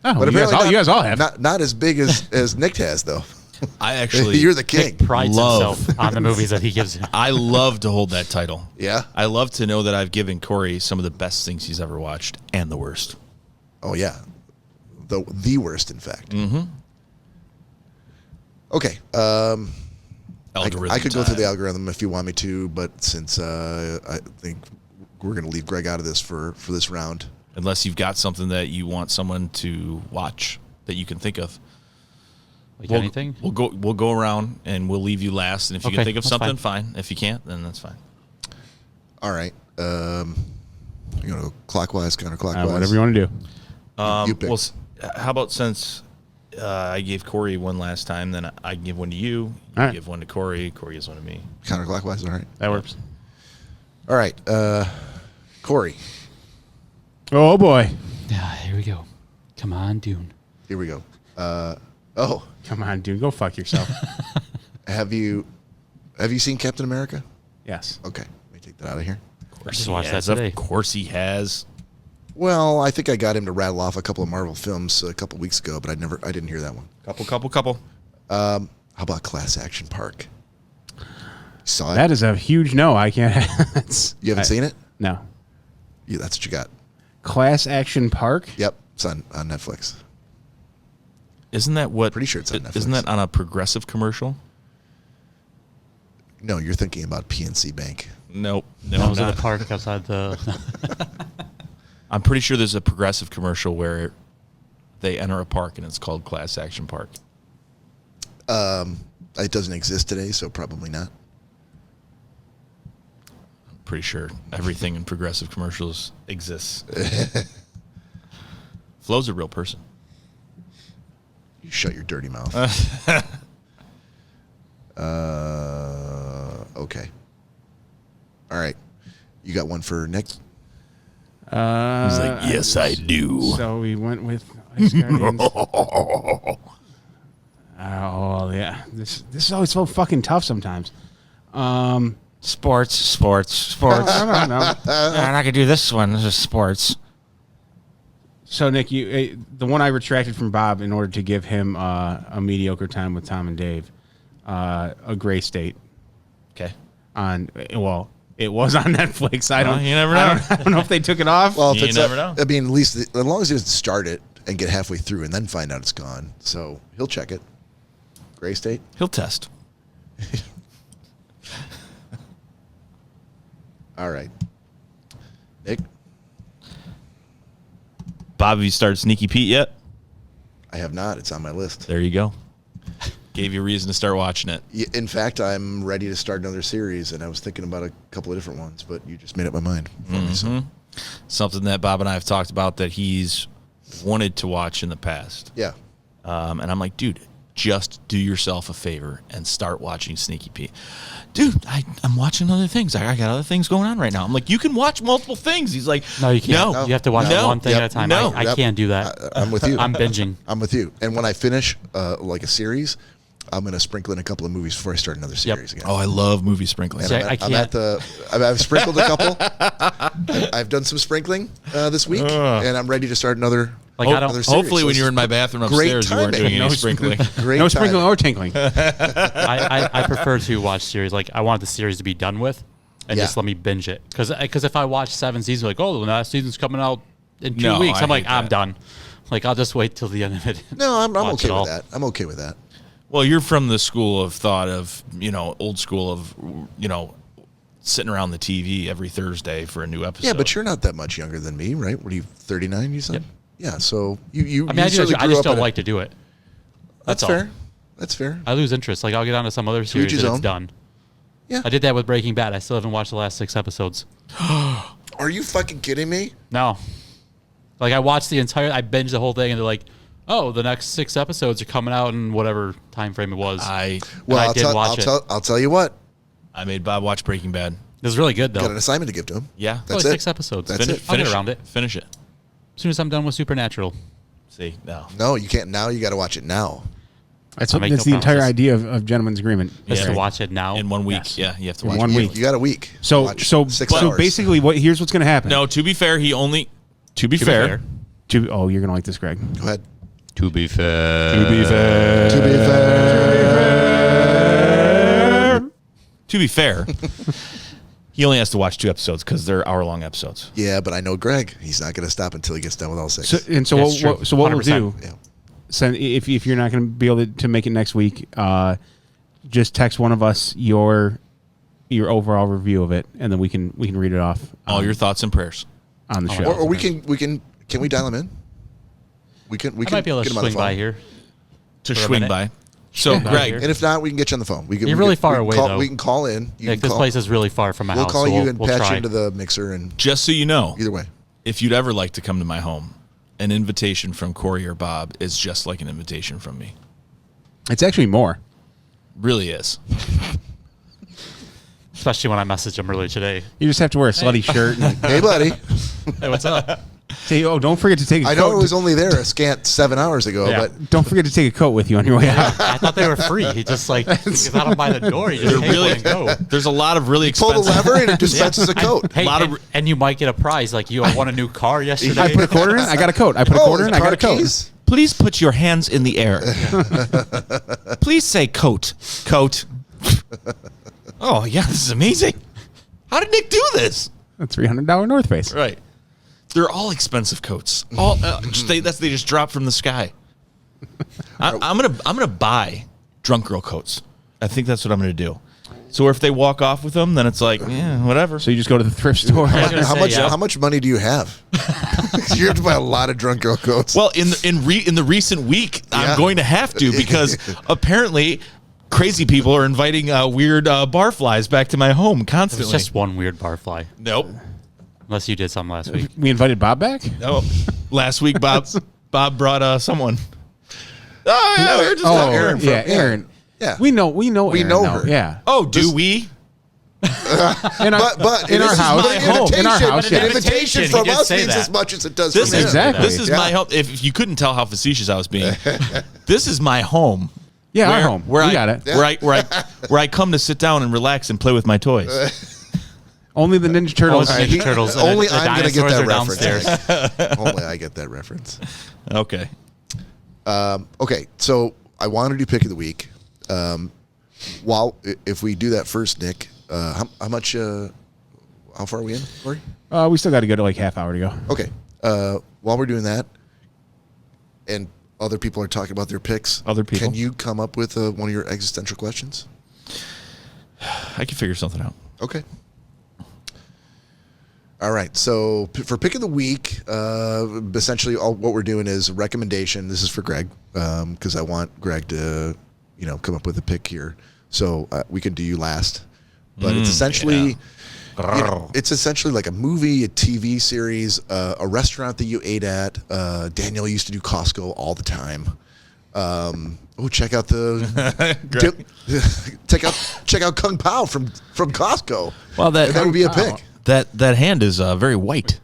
but you guys all have not as big as Nick has though. I actually, you're the king. Nick prides himself on the movies that he gives. I love to hold that title. Yeah, I love to know that I've given Cory some of the best things he's ever watched and the worst. Oh yeah, the worst, in fact. Mm-hmm. Okay. Algorithm I could go time. through the algorithm if you want me to, but since I think we're going to leave Greg out of this for this round. Unless you've got something that you want someone to watch that you can think of. Like anything? We'll go around and we'll leave you last. And if you can think of something, fine. If you can't, then that's fine. All right. You're going to go clockwise, counterclockwise? Whatever you want to do. You pick. Well, how about since I gave Cory one last time. Then I give one to you. You All right. give one to Cory. Cory gives one to me. Counterclockwise, all right. That works. All right, Cory, Oh boy. Yeah, here we go. Come on, Dune. here we go. Come on, dude. Go fuck yourself. Have you seen Captain America? Yes. Okay, let me take that out of here. I just watched that Yes, today. Of course he has. Well, I think I got him to rattle off a couple of Marvel films a couple weeks ago, but I didn't hear that one. Couple. How about Class Action Park? Saw it? That is a huge no. I can't. You haven't seen it? No. Yeah, that's what you got. Class Action Park. Yep, it's on Netflix. Isn't that what? Pretty sure it's on Netflix. Isn't that on a Progressive commercial? No, you're thinking about PNC Bank. Nope. I No, was in not. the park outside the. I'm pretty sure there's a Progressive commercial where they enter a park and it's called Class Action Park. It doesn't exist today, so probably not. Pretty sure everything in Progressive commercials exists. Flo's a real person. You shut your dirty mouth. Okay. All right. You got one for Nick? He's like, yes, I do. So we went with Ice Guardians. Oh yeah, this is always so fucking tough sometimes. Sports. No. I'm not gonna do this one. This is sports. So Nick, you the one I retracted from Bob in order to give him a mediocre time with Tom and Dave, a Gray State. Okay. It was on Netflix. I don't. You never know. I don't know if they took it off. Well, if You it's never know. I mean, at least as long as he doesn't start it and get halfway through and then find out it's gone. So he'll check it. Gray State? He'll test. All right. Nick? Bob, have you started Sneaky Pete yet? I have not. It's on my list. There you go. Gave you a reason to start watching it. In fact, I'm ready to start another series, and I was thinking about a couple of different ones, but you just made up my mind for me. So. Something that Bob and I have talked about that he's wanted to watch in the past. Yeah. And I'm like, dude, just do yourself a favor and start watching Sneaky Pete. Dude, I'm watching other things. I got other things going on right now. I'm like, you can watch multiple things. He's like, No, you can't. No. You have to watch No. one thing Yep. at a time. No. I Yep. can't do that. I'm with you. I'm binging. I'm with you. And when I finish like a series, I'm going to sprinkle in a couple of movies before I start another series again. Oh, I love movie sprinkling. See, I can't. I've sprinkled a couple. I've done some sprinkling this week, and I'm ready to start another. Like, I don't- another series. Hopefully, So when it's you're in my bathroom great upstairs, you weren't timing. doing any sprinkling. Great no timing. sprinkling or tinkling. I prefer to watch series. Like, I want the series to be done with, and Yeah. just let me binge it. Because if I watch 7 seasons, like, oh, the last season's coming out in 2 No, weeks, I I'm like, hate I'm that. done. Like, I'll just wait till the end of it. No, I'm Watch okay it all. with that. I'm okay with that. Well, you're from the school of thought of, old school of, sitting around the TV every Thursday for a new episode. Yeah, but you're not that much younger than me, right? What are you, 39? You said. Yep. Yeah, so you. I mean, I certainly just grew up don't in a- like to do it. That's all. fair. That's fair. I lose interest. Like, I'll get onto some other each series his and own. it's done. Yeah. I did that with Breaking Bad. I still haven't watched the last 6 episodes. Are you fucking kidding me? No. Like, I watched I binged the whole thing, and they're like, oh, the next 6 episodes are coming out in whatever time frame it was. I Well, I I'll did tell. watch it. I'll tell you what. made Bob watch Breaking Bad. It was really good, though. Got an assignment to give to him. Yeah. That's Only it. 6 episodes. That's finish, it. I'll get finish around it. Finish it. As soon as I'm done with Supernatural. See, no. No, you can't. Now you got to watch it now. That's I make that's no the entire promises. idea of Gentleman's Agreement. Just Yeah. to watch it now. In 1 week. Yes. Yeah, you have to In watch 1 it. week. You got a week. So Watch so 6 so hours. basically, here's what's going to happen. No, to be fair, to be fair, You're going to like this, Greg. Go ahead. To be fair. To be to be fair, he only has to watch 2 episodes because they're hour-long episodes. Yeah, but I know Greg. He's not going to stop until he gets done with all 6. So That's what true. what we'll do? 100%. yeah. Send if you're not going to be able to make it next week, just text one of us your overall review of it, and then we can read it off. All your thoughts and prayers. on the Oh, show. Or we can we dial him in? We can. I might be able to get him on the swing by phone. here. To For a swing minute. by. So, Yeah. Greg, And if not, we can get you on the phone. We can. You're we really can- far we can away, call, though. We can call in. You Like, can this call, place is really far from my We'll house. call so you and we'll patch try. you into the mixer, and just so you know, either way. if you'd ever like to come to my home an invitation from Cory or Bob is just like an invitation from me. It's actually more. Really is. Especially when I messaged him earlier today. You just have to wear a slutty shirt. And Hey, buddy. Hey, what's up? say, oh, don't forget to take a coat. I know it was only there a scant 7 hours ago, Yeah. but Don't forget to take a coat with you on your way out. I thought they were free. He just like gets out of by the door. He just takes one and go. There's a lot of really pull expensive. the lever and it dispenses a coat. Hey, lot and, of- and you might get a prize. Like you won a new car yesterday. I put a quarter in, I got a coat. I put a quarter in, I got a coat. keys? Please put your hands in the air. Please say coat. Coat. Oh, yeah, this is amazing. How did Nick do this? A $300 North Face. Right. They're all expensive coats. All they just drop from the sky. I'm gonna buy drunk girl coats. I think that's what I'm gonna do. So if they walk off with them, then it's like, yeah, whatever. So you just go to the thrift store. How much money do you have? You have to buy a lot of drunk girl coats. Well, in the recent week, Yeah. I'm going to have to because apparently crazy people are inviting weird barflies back to my home It's constantly. just one weird barfly. Nope. Unless you did something last week. We invited Bob back? No. Last week, Bob brought someone. Oh yeah, we were just talking. Aaron from- yeah, Aaron. Yeah. We know We Aaron know now. her. Yeah. Oh, do we? In our, But in this our is house. my invitation. In our house, An yeah. invitation He from did us say means that. as much as it does This from is him. Exactly. This is Yeah. my home. If you couldn't tell how facetious I was being, this is my home. Yeah, our home. Where we I got it. where I come to sit down and relax and play with my toys. Only the Ninja Turtles. All the Ninja Turtles. and Only the I'm going to get dinosaurs that are reference. downstairs. Only I get that reference. Okay. Okay, so I want to do pick of the week. If we do that first, Nick, how much? How far are we in, Cory? We still got to go to like half hour to go. Okay. While we're doing that, and other people are talking about their picks, Other people? can you come up with one of your existential questions? I can figure something out. Okay. All right. So for pick of the week, essentially what we're doing is a recommendation. This is for Greg because I want Greg to, come up with a pick here. So we can do you last, but it's essentially, it's essentially like a movie, a TV series, a restaurant that you ate at. Daniel used to do Costco all the time. Check out check out Kung Pao from Costco. Well, that would be a pick. That hand is very white.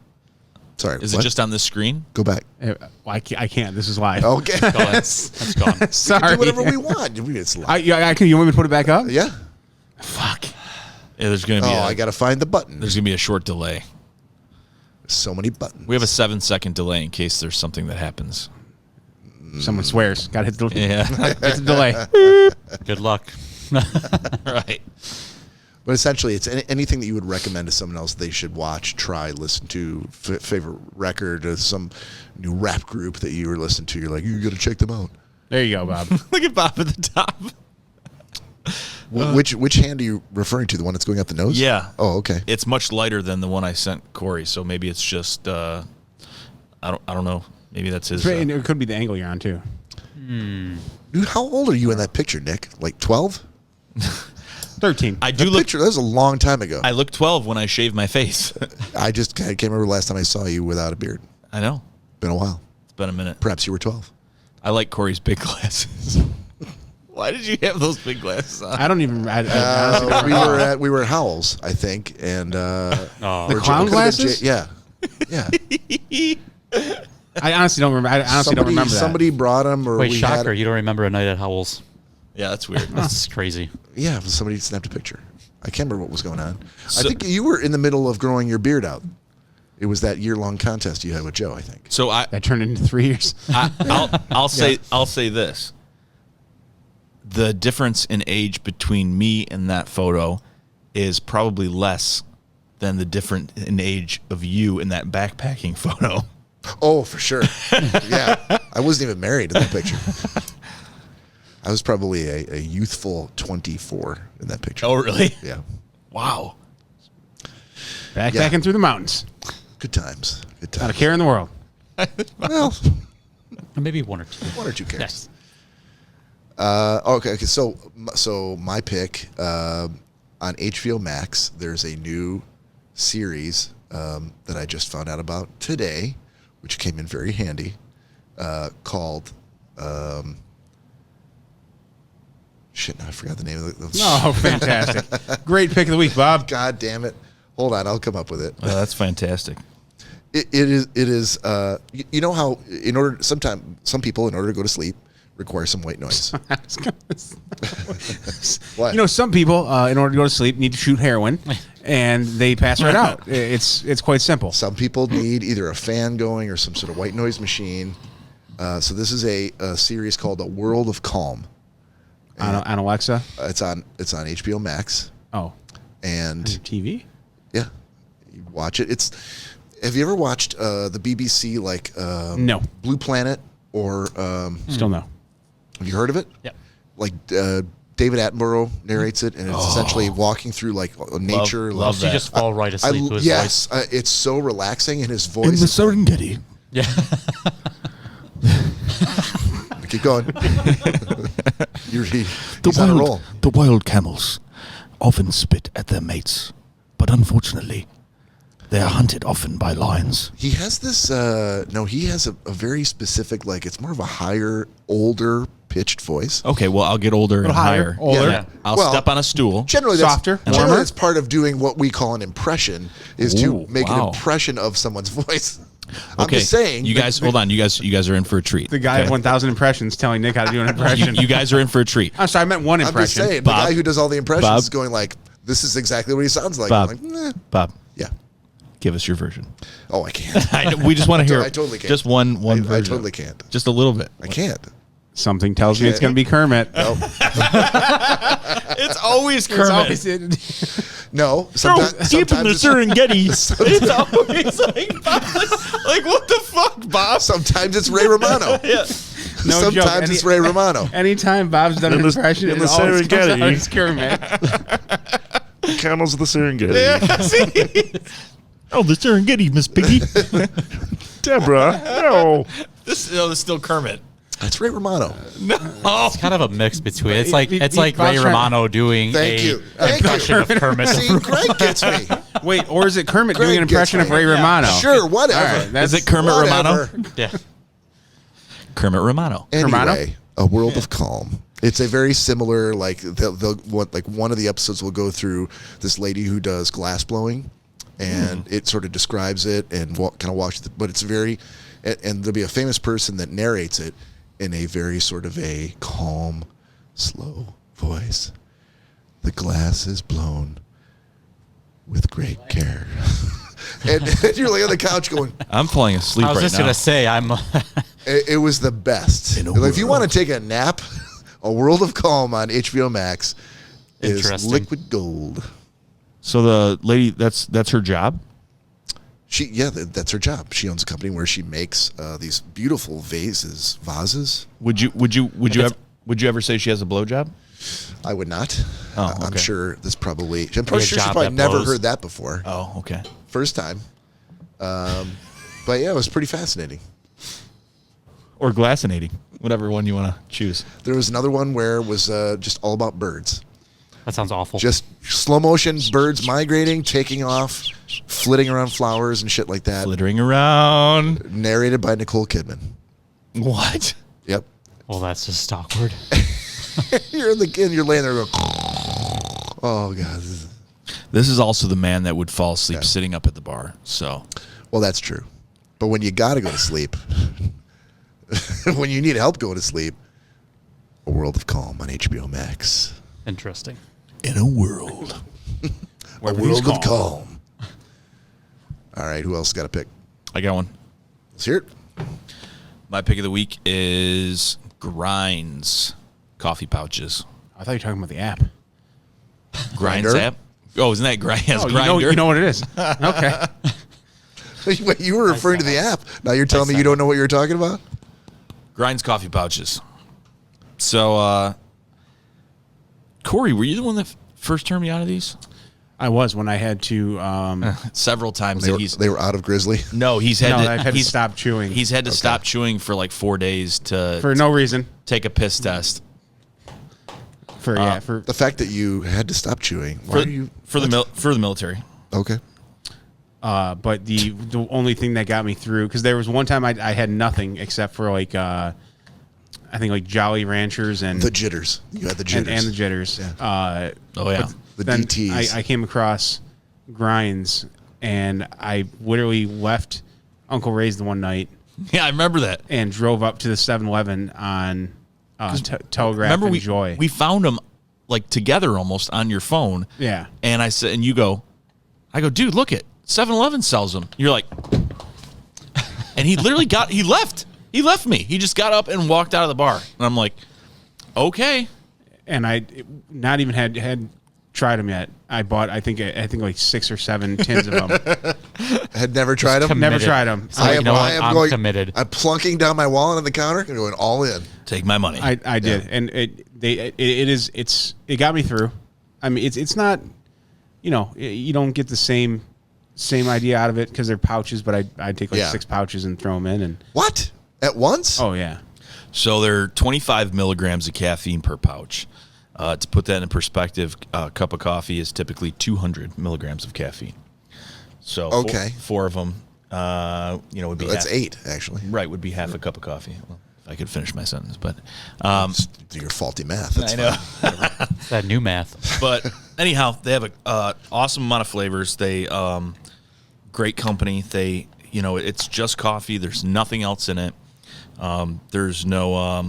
Sorry, Is what? it just on this screen? Go back? I can't. This is live. Okay, Go ahead. That's gone. Sorry. do whatever we want. It's live. You want me to put it back up? Yeah. Fuck. Yeah, there's gonna be. I got to find the button. There's gonna be a short delay. So many buttons. We have a 7-second delay in case there's something that happens. Someone swears. Got to hit the Yeah. hit the delay. Good luck. Right. But essentially, it's anything that you would recommend to someone else they should watch, try, listen to, favorite record, or some new rap group that you were listening to. You're like, you got to check them out. There you go, Bob. Look at Bob at the top. Which hand are you referring to? The one that's going out the nose? Yeah. Oh, okay. It's much lighter than the one I sent Cory, so maybe it's just I don't know. Maybe that's his. And it could be the angle you're on too. Dude, how old are you in that picture, Nick? Like 12? 13. I do That look. picture, that was a long time ago. I look 12 when I shave my face. I can't remember last time I saw you without a beard. I know. Been a while. It's been a minute. Perhaps you were 12. I like Cory's big glasses. Why did you have those big glasses on? I don't even. I honestly don't recall. we were at Howell's, I think, and Oh. we're- clown it could've been glasses? Yeah. I honestly don't remember. I honestly don't remember that. Somebody brought them, or Wait, we shocker! had. You don't remember a night at Howell's? Yeah, that's weird. That's crazy. Yeah, somebody snapped a picture. I can't remember what was going on. I So- think you were in the middle of growing your beard out. It was that year-long contest you had with Joe, I think. So That turned into 3 years. I'll say this. The difference in age between me and that photo is probably less than the difference in age of you in that backpacking photo. Oh, for sure. Yeah, I wasn't even married in that picture. I was probably a youthful 24 in that picture. Oh, really? Yeah. Wow. Backpacking through the mountains. Good times. Good Not a times. care in the world. Well, Maybe one or two. one or two cares. Next. Okay. So my pick on HBO Max. There's a new series that I just found out about today, which came in very handy, called. Shit, now I forgot the name of the. Oh, fantastic! Great pick of the week, Bob. God damn it! Hold on, I'll come up with it. That's fantastic. It is. You know how some people in order to go to sleep require some white noise. What? You know, some people in order to go to sleep need to shoot heroin, and they pass right out. It's quite simple. Some people need either a fan going or some sort of white noise machine. So this is a series called A World of Calm. On Alexa. It's on HBO Max. Oh, And TV. yeah, you watch it. Have you ever watched the BBC No. Blue Planet or Still no. have you heard of it? Yeah. Like David Attenborough narrates it, and it's essentially walking through like nature. love You that. just fall right asleep to his yes, voice. it's so relaxing, and his voice. Serengeti. Yeah. Keep going. He's on a roll. The wild camels often spit at their mates, but unfortunately, they are hunted often by lions. He has this. He has a very specific. Like it's more of a higher, older pitched voice. Okay, well, I'll get older and higher, higher. older. Yeah. I'll Well, step on a stool. Generally, Softer, Generally, warmer? that's part of doing what we call an impression. Is to Ooh, make an wow. impression of someone's voice. I'm Okay, just saying. you guys, hold on. You guys are in for a treat. The guy of 1,000 impressions telling Nick how to do an impression. You guys are in for a treat. I'm sorry, I meant one I'm just impression. saying. Bob? The guy who does all the impressions Bob? is going like, "This is exactly what he sounds like." Bob. I'm like, Bob, yeah. give us your version. Oh, I can't. We just want to hear. I totally can't. Just one I version. totally can't. Just a little bit. I can't. Something tells me it's going to be Kermit. No. It's always It's always- No. Deep in the Sometimes Serengeti. It's always like what the fuck, Bob? sometimes it's Ray Romano. Yeah. No Sometimes joke. it's Ray Romano. Anytime Bob's done an impression, in it the always comes out Serengeti. as Kermit. Camels of the Serengeti. Oh, the Serengeti, Miss Piggy. Deborah, no. This is still Kermit. That's Ray Romano. It's kind of a mix between. It's like he- Ray Bob's trying- Romano doing Thank you. Thank impression you. of Kermit. See, Greg gets me. Wait, or is it Kermit Greg doing an gets impression of me. Ray Romano? Sure, whatever. All right, that's- Is it Kermit Whatever. Romano? Yeah. Kermit Romano. Romano? Anyway, A World of Calm. It's a very similar, like one of the episodes will go through this lady who does glass blowing, and it sort of describes it and kind of walks. But it's very, and there'll be a famous person that narrates it in a very sort of a calm, slow voice. The glass is blown with great care. and you're like on the couch going, I'm falling asleep I was right just now. gonna say I'm. it was the best. Like, if you want to take a nap, A World of Calm on HBO Max is Interesting. liquid gold. So the lady, that's her job. That's her job. She owns a company where she makes these beautiful vases. Would you ever say she has a blowjob? I would not. Oh, I'm okay. sure this probably. I'm Be a pretty sure she's job probably that never blows. heard that before. Oh, okay. First time. But yeah, it was pretty fascinating. Or glassinating, whatever one you want to choose. There was another one where it was just all about birds. That sounds awful. Just slow motion birds migrating, taking off, flitting around flowers and shit like that. Flittering around. Narrated by Nicole Kidman. What? Yep. Well, that's just awkward. You're laying there going, oh god. This is also the man that would fall asleep sitting up at the bar. So, Well, that's true. But when you gotta go to sleep, when you need help going to sleep, A World of Calm on HBO Max. Interesting. In a world. A World of Calm. All right, who else got a pick? I got one. Let's hear it. My pick of the week is Grinds coffee pouches. I thought you were talking about the app. Grinds Grindr? app? Oh, isn't that Grind? Yes, Oh, Grindr. you know what it is. Okay. Wait, you were referring to the app. Now you're telling me you don't know what you're talking about? Grinds coffee pouches. So, Cory, were you the one that first turned me out of these? I was when I had to. Several times. They were out of Grizzly. No, he's had No, to. I've had to he's- stop chewing. He's had to stop chewing for like 4 days to for no reason. take a piss test. For The fact that you had to stop chewing. Why For, are you for the military. okay? But the only thing that got me through, because there was one time I had nothing except for like I think like Jolly Ranchers and The jitters. You had the jitters. and the jitters. Yeah. Oh yeah. The Then DTs. I came across Grinds, and I literally left Uncle Ray's the one night Yeah, I remember that. and drove up to the 7-Eleven on Telegraph Remember and Joy. we found them like together almost on your phone. Yeah. And I said, and you go, I go, dude, look it, 7-Eleven sells them. You're like, and he literally he left. He left me. He just got up and walked out of the bar. And I'm like, okay. And I not even had tried them yet. I bought I think like 6 or 7 tins of them. Had never tried them. Never tried them. So you know what? I'm committed. I'm plunking down my wallet on the counter and going all in. Take my money. I did, and it got me through. I mean, it's not, you don't get the same idea out of it because they're pouches, but I take like 6 pouches and throw them in, and What? At once? oh yeah, So they're 25 milligrams of caffeine per pouch. To put that in perspective, a cup of coffee is typically 200 milligrams of caffeine. So Okay. four of them, would be That's half, 8, actually. Right, would be half a cup of coffee. Well, if I could finish my sentence, but Do your faulty math. That's I know. fine. That new math. But anyhow, they have a awesome amount of flavors. They great company. They it's just coffee. There's nothing else in it. There's no Are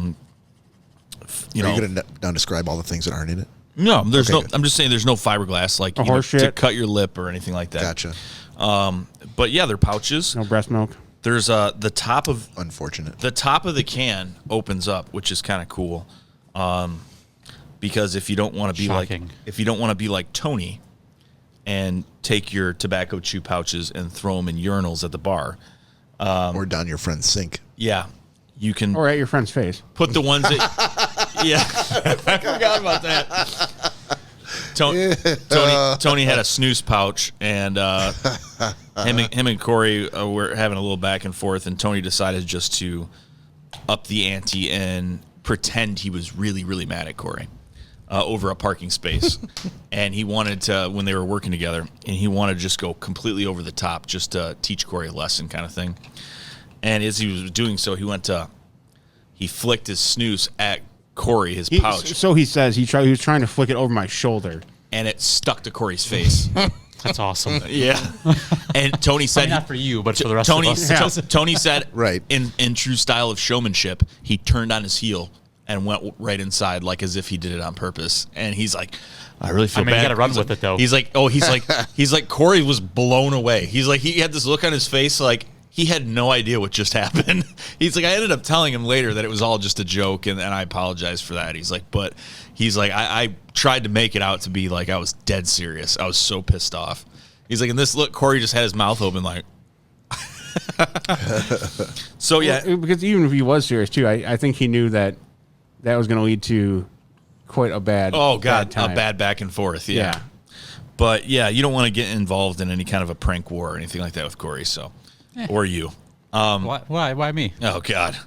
you going to now describe all the things that aren't in it? no. There's Okay, no. good. I'm just saying there's no fiberglass like horse to shit? cut your lip or anything like that. Gotcha. But yeah, they're pouches. no breast milk. There's the top of Unfortunate. the top of the can opens up, which is kind of cool. Because if you don't want to be like Tony and take your tobacco chew pouches and throw them in urinals at the bar, Or down your friend's sink. yeah, you can Or at your friend's face. put the ones that yeah, I forgot about that. Tony had a snooze pouch, and him and Cory were having a little back and forth, and Tony decided just to up the ante and pretend he was really, really mad at Cory over a parking space. And he wanted to, when they were working together, and he wanted to just go completely over the top just to teach Cory a lesson kind of thing. And as he was doing so, he flicked his snooze at Cory, his pouch, So he says he was trying to flick it over my shoulder. and it stuck to Cory's face. That's awesome. Yeah. And Tony said, Not for you, but for the rest Tony, of us. Tony said, Right. in true style of showmanship, he turned on his heel and went right inside, like as if he did it on purpose. And he's like, I really feel I mean, bad. you gotta run He's with like- it, though. He's like, Cory was blown away. He's like, he had this look on his face, like he had no idea what just happened. He's like, I ended up telling him later that it was all just a joke, and I apologize for that. He's like, I tried to make it out to be like I was dead serious. I was so pissed off. He's like, in this look, Cory just had his mouth open, like. So yeah, Because even if he was serious too, I think he knew that was going to lead to quite a bad. oh god, bad time. a bad back and forth. Yeah. Yeah. But yeah, you don't want to get involved in any kind of a prank war or anything like that with Cory. So, or you. Why me? Oh God.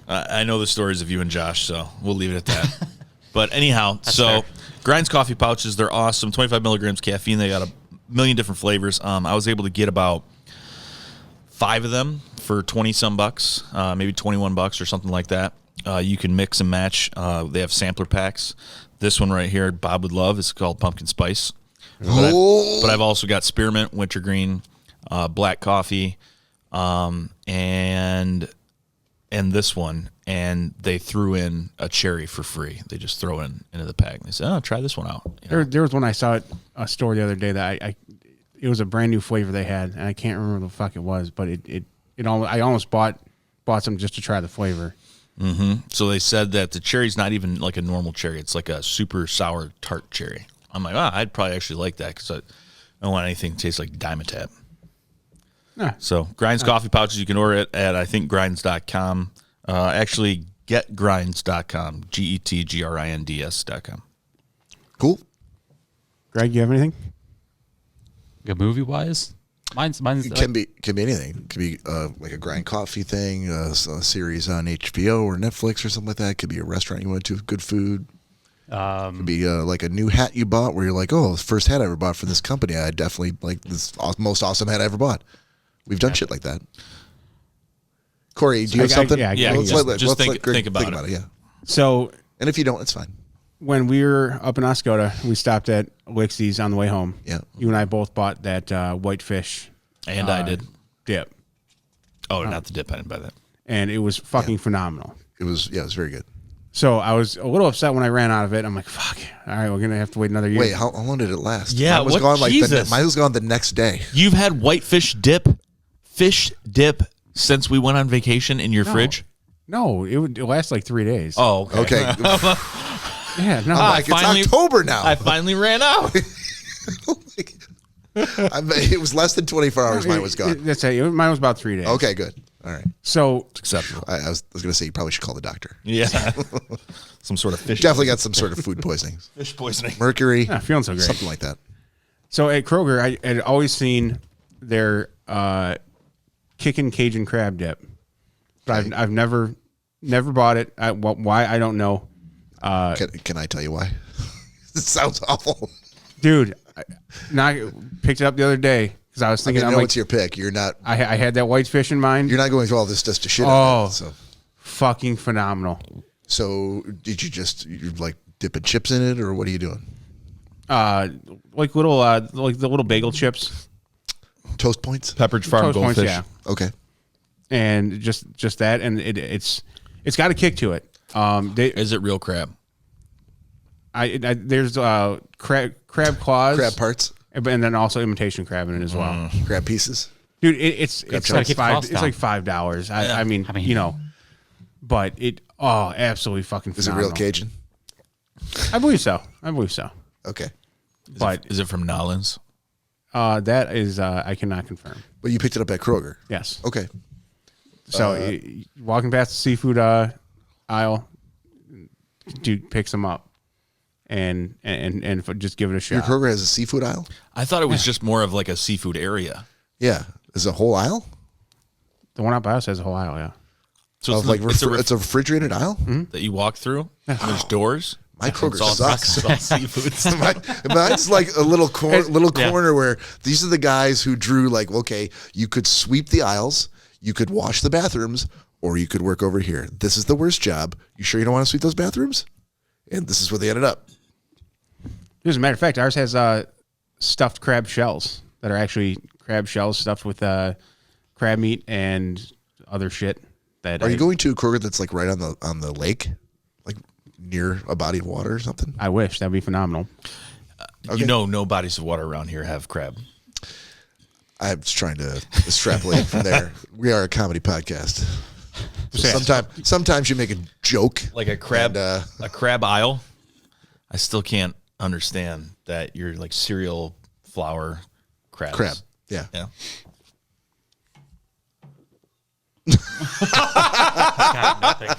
I know the stories of you and Josh, so we'll leave it at that. But anyhow, fair. Grind's coffee pouches, they're awesome. 25 milligrams caffeine. They got a million different flavors. I was able to get about 5 of them for 20 some bucks, maybe $21 or something like that. You can mix and match. They have sampler packs. This one right here, Bob would love. It's called pumpkin spice. But I've also got spearmint, wintergreen, black coffee, and this one. And they threw in a cherry for free. They just throw it into the pack. And they said, "Oh, try this one out." You know? There was one I saw at a store the other day that it was a brand new flavor they had, and I can't remember what the fuck it was, but I almost bought some just to try the flavor. Mm-hmm. So they said that the cherry's not even like a normal cherry. It's like a super sour tart cherry. I'm like, I'd probably actually like that because I don't want anything to taste like Dimetapp. Ah. So Grinds coffee pouches, you can order it at, I think, grinds.com. Actually, getgrinds.com. GETGRINDS.com. Cool. Greg, you have anything? Like movie wise, mine's It can be anything. It could be like a grind coffee thing, a series on HBO or Netflix or something like that. It could be a restaurant you went to with good food. It'd be like a new hat you bought where you're like, oh, it's the first hat I ever bought from this company. I definitely like this most awesome hat I ever bought. We've done shit like that. Corey, do you have something? Yeah, just think about it. Yeah. So, and if you don't, it's fine. When we were up in Oscoda, we stopped at Wixie's on the way home. Yeah. You and I both bought that whitefish. And I did. Dip. Oh, not the dip. I didn't buy that. And it was fucking phenomenal. It was very good. So I was a little upset when I ran out of it. I'm like, fuck. All right, we're going to have to wait another year. Wait, how long did it last? Yeah, mine was gone mine was gone the next day. You've had whitefish fish dip since we went on vacation in your fridge? No, it lasts like 3 days. Oh, okay. Yeah, no. I'm like, it's October now. I finally ran out. It was less than 24 hours. Mine was gone. That's it. Mine was about 3 days. Okay, good. All right. So It's acceptable. I was going to say you probably should call the doctor. Yeah. Some sort of fish. Definitely got some sort of food poisoning. Fish poisoning. Mercury. Not feeling so great. Something like that. So at Kroger, I had always seen their kickin' Cajun crab dip, but I've never bought it. Why I don't know. Can I tell you why? It sounds awful. Dude, I picked it up the other day because I was thinking, I know it's your pick. You're not. I had that whitefish in mind. You're not going through all this just to shit. Oh, it, so. Fucking phenomenal. So did you like dipping chips in it, or what are you doing? Like the little bagel chips, Toast points, Pepperidge Farm Toast goldfish. points, yeah, okay, and just that, and it's got a kick to it. Is it real crab? There's crab claws, crab parts, and then also imitation crab in it as well. crab pieces. Dude, it's like chunks. $5. I mean, you know, but absolutely fucking Is it phenomenal. real Cajun? I believe so. Okay, But Is it from Nolans? that is I cannot confirm. but you picked it up at Kroger. Yes. Okay, So walking past the seafood aisle, dude picks them up and just give it a shot. your Kroger has a seafood aisle. I thought it was just more of like a seafood area. Yeah, is it a whole aisle The one out by us has a whole aisle. Yeah. So of like it's a refrigerated aisle. that you walk through. And there's doors. My Kroger It's all sucks. it's all seafood. Mine's like a little corner where these are the guys who drew like, okay, you could sweep the aisles, you could wash the bathrooms, or you could work over here. This is the worst job. You sure you don't want to sweep those bathrooms? And this is where they ended up. As a matter of fact, ours has stuffed crab shells that are actually crab shells stuffed with crab meat and other shit. Are you going to a Kroger that's like right on the lake, like near a body of water or something? I wish that'd be phenomenal. Okay. You know, no bodies of water around here have crab. I was trying to extrapolate from there. We are a comedy podcast. So sometimes you make a joke, Like a crab, and, a crab aisle. I still can't understand that you're like cereal flour crabs. crab. Yeah. Yeah. Got nothing.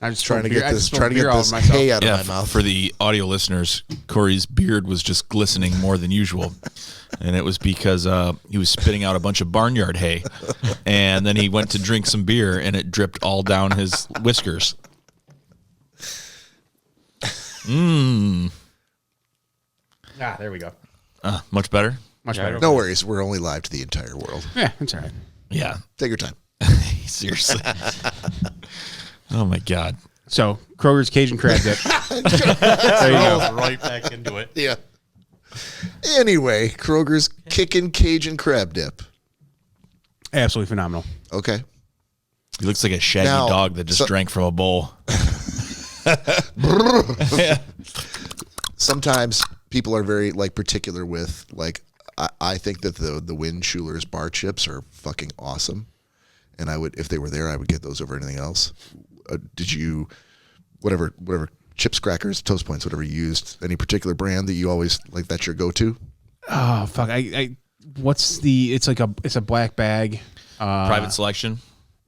I'm just Trying to get this myself. hay out of Yeah, my mouth. for the audio listeners, Corey's beard was just glistening more than usual. And it was because he was spitting out a bunch of barnyard hay. And then he went to drink some beer, and it dripped all down his whiskers. There we go. Much better? Much better. No worries. We're only live to the entire world. Yeah, that's all right. Yeah. Take your time. Seriously. Oh, my God. So Kroger's Cajun crab dip. There you go. Right back into it. Yeah. Anyway, Kroger's kicking Cajun crab dip. Absolutely phenomenal. Okay. He looks like a shaggy Now, dog that just drank from a bowl. Sometimes people are very like particular with like I think that the Win Schuler's bar chips are fucking awesome, and I would, if they were there, I would get those over anything else. Did you whatever chips, crackers, Toast Points, whatever you used, any particular brand that you always like that's your go-to? Oh fuck! What's the? It's a black bag. Private Selection?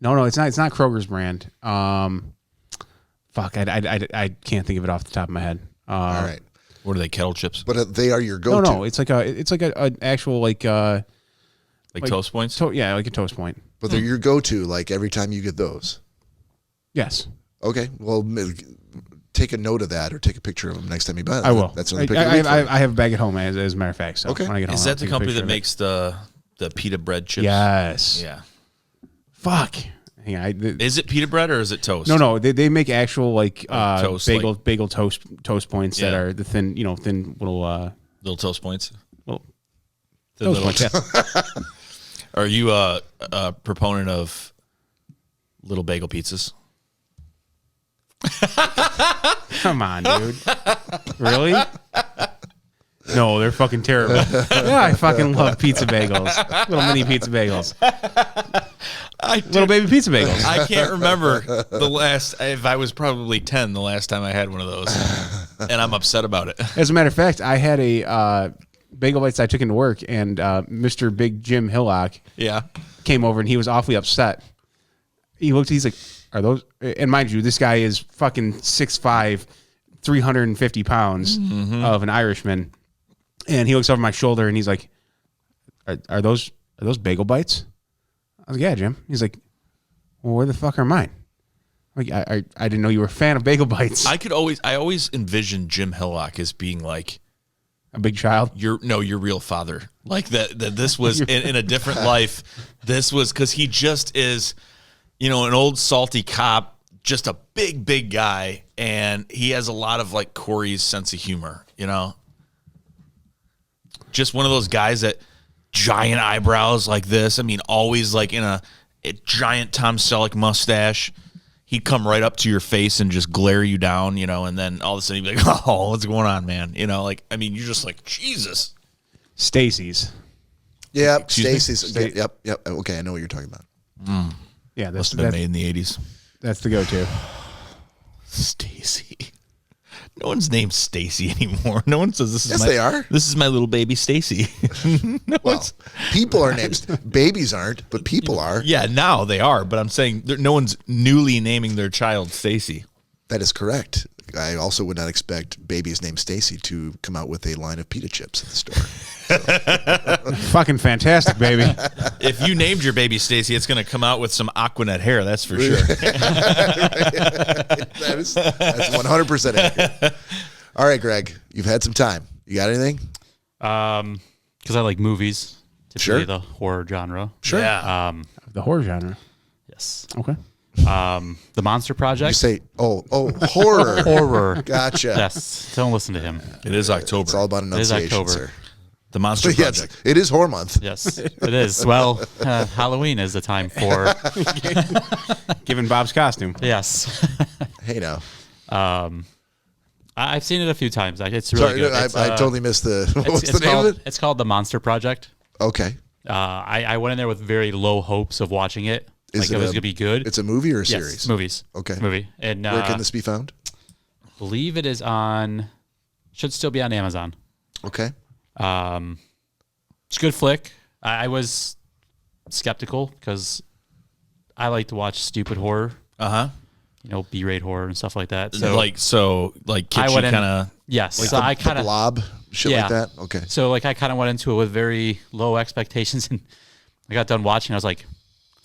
No, it's not. It's not Kroger's brand. Fuck! I can't think of it off the top of my head. All right, What are they, kettle chips? but they are your go-to. No, it's like an actual like Toast Points? like a Toast Point. But they're your go-to. Like every time you get those. Yes. Okay. Well, take a note of that or take a picture of them next time you buy it. I will. That's another picture. I have a bag at home, as a matter of fact. So Okay. when I get home, Is I'll that the take a company picture that of it. makes the pita bread chips? Yes. Yeah. Fuck. Hang on. Is it pita bread or is it toast? No. They make actual toast, bagel toast points that Yeah. are the thin little Little toast points. little The toast little- points. Yeah. Are you a proponent of little bagel pizzas? Come on, dude. Really? No, they're fucking terrible. Yeah, I fucking love pizza bagels. Little mini pizza bagels. Little baby pizza bagels. I can't remember the last. If I was probably 10, the last time I had one of those, and I'm upset about it. As a matter of fact, I had a bagel bites I took into work, and Mr. Big Jim Hillock Yeah. came over, and he was awfully upset. He looked, he's like, are those, and mind you, this guy is fucking 6'5", 350 pounds of an Irishman. And he looks over my shoulder and he's like, are those bagel bites? I was like, yeah, Jim. He's like, well, where the fuck are mine? Like, I didn't know you were a fan of bagel bites. I always envisioned Jim Hillock as being like A big child. your real father. Like that this was in a different life. This was because he just is, an old salty cop, just a big guy, and he has a lot of like Cory's sense of humor, Just one of those guys that giant eyebrows like this. I mean, always like in a giant Tom Selleck mustache. He'd come right up to your face and just glare you down, and then all of a sudden he'd be like, oh, what's going on, man? You're just like, Jesus. Stacy's. Yep. Excuse me? Stacy's. Yep. Okay, I know what you're talking about. Yeah, Must have been made in the 80s. that's the go-to. Stacy. No one's named Stacy anymore. No one says this is Yes, they are. This is my little baby Stacy. Well, people are named. Babies aren't, but people are. Yeah, now they are, but I'm saying no one's newly naming their child Stacy. That is correct. I also would not expect babies named Stacy to come out with a line of pita chips at the store. Fucking fantastic, baby. If you named your baby Stacy, it's going to come out with some Aquanet hair, that's for sure. That's 100% accurate. All right, Greg, you've had some time. You got anything? Because I like movies, typically Sure. the horror genre. Sure. Yeah. The horror genre. Yes. Okay. The Monster Project. You say, horror. horror. Gotcha. Yes. Don't listen to him. It is October. It's all about is enunciation, October. sir. The Monster But yes, Project. it is horror month. Yes, it is. Well, Halloween is the time for. Given Bob's costume. Yes. Hey, now. I've seen it a few times. It's really Sorry, good. I totally missed the. What's the name called, of it? It's called The Monster Project. Okay. I went in there with very low hopes of watching it. Is It it was going to be good. It's a movie or a Yes, series? movies. Okay. It's a movie. And Where can this be found? believe it is on. Should still be on Amazon. Okay. It's a good flick. I was skeptical because I like to watch stupid horror, Uh-huh. B-rate horror and stuff like that. So I kitschy went in- kind of. Yes, Like so I the kind of Blob, shit like that? Okay. So I kind of went into it with very low expectations, and I got done watching. I was like,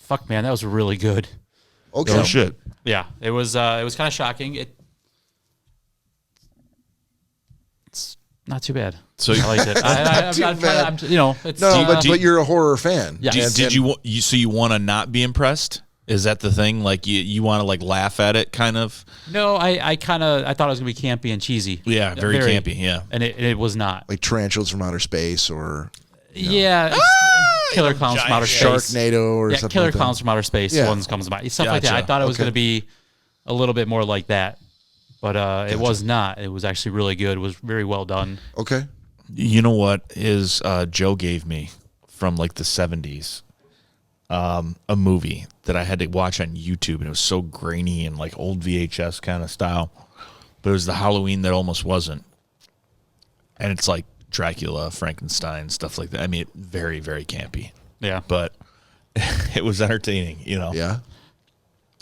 "Fuck, man, that was really good." Okay. Oh, shit. Yeah, it was kind of shocking. It's not too bad. So I liked it. I'm too not bad. trying to, it's No, uh, but you're a horror fan. Yeah. Did you want to not be impressed? Is that the thing? Like you want to like laugh at it, kind of? No, I thought it was gonna be campy and cheesy. Yeah, very campy. Yeah. and it was not. Like Tarantulas from Outer Space or Yeah, Killer Clowns from Outer Space. Sharknado or Yeah, something Killer like that. Clowns from Outer Space. Yeah. Ones comes to mind. Stuff like that. I Gotcha. thought it was Okay. going to be a little bit more like that, but it was not. It was actually really good. It was very well done. Okay. You know what is Joe gave me from like the 70s? A movie that I had to watch on YouTube, and it was so grainy and like old VHS kind of style. But it was the Halloween that almost wasn't. And it's like Dracula, Frankenstein, stuff like that. I mean, very, very campy. Yeah, But it was entertaining, Yeah.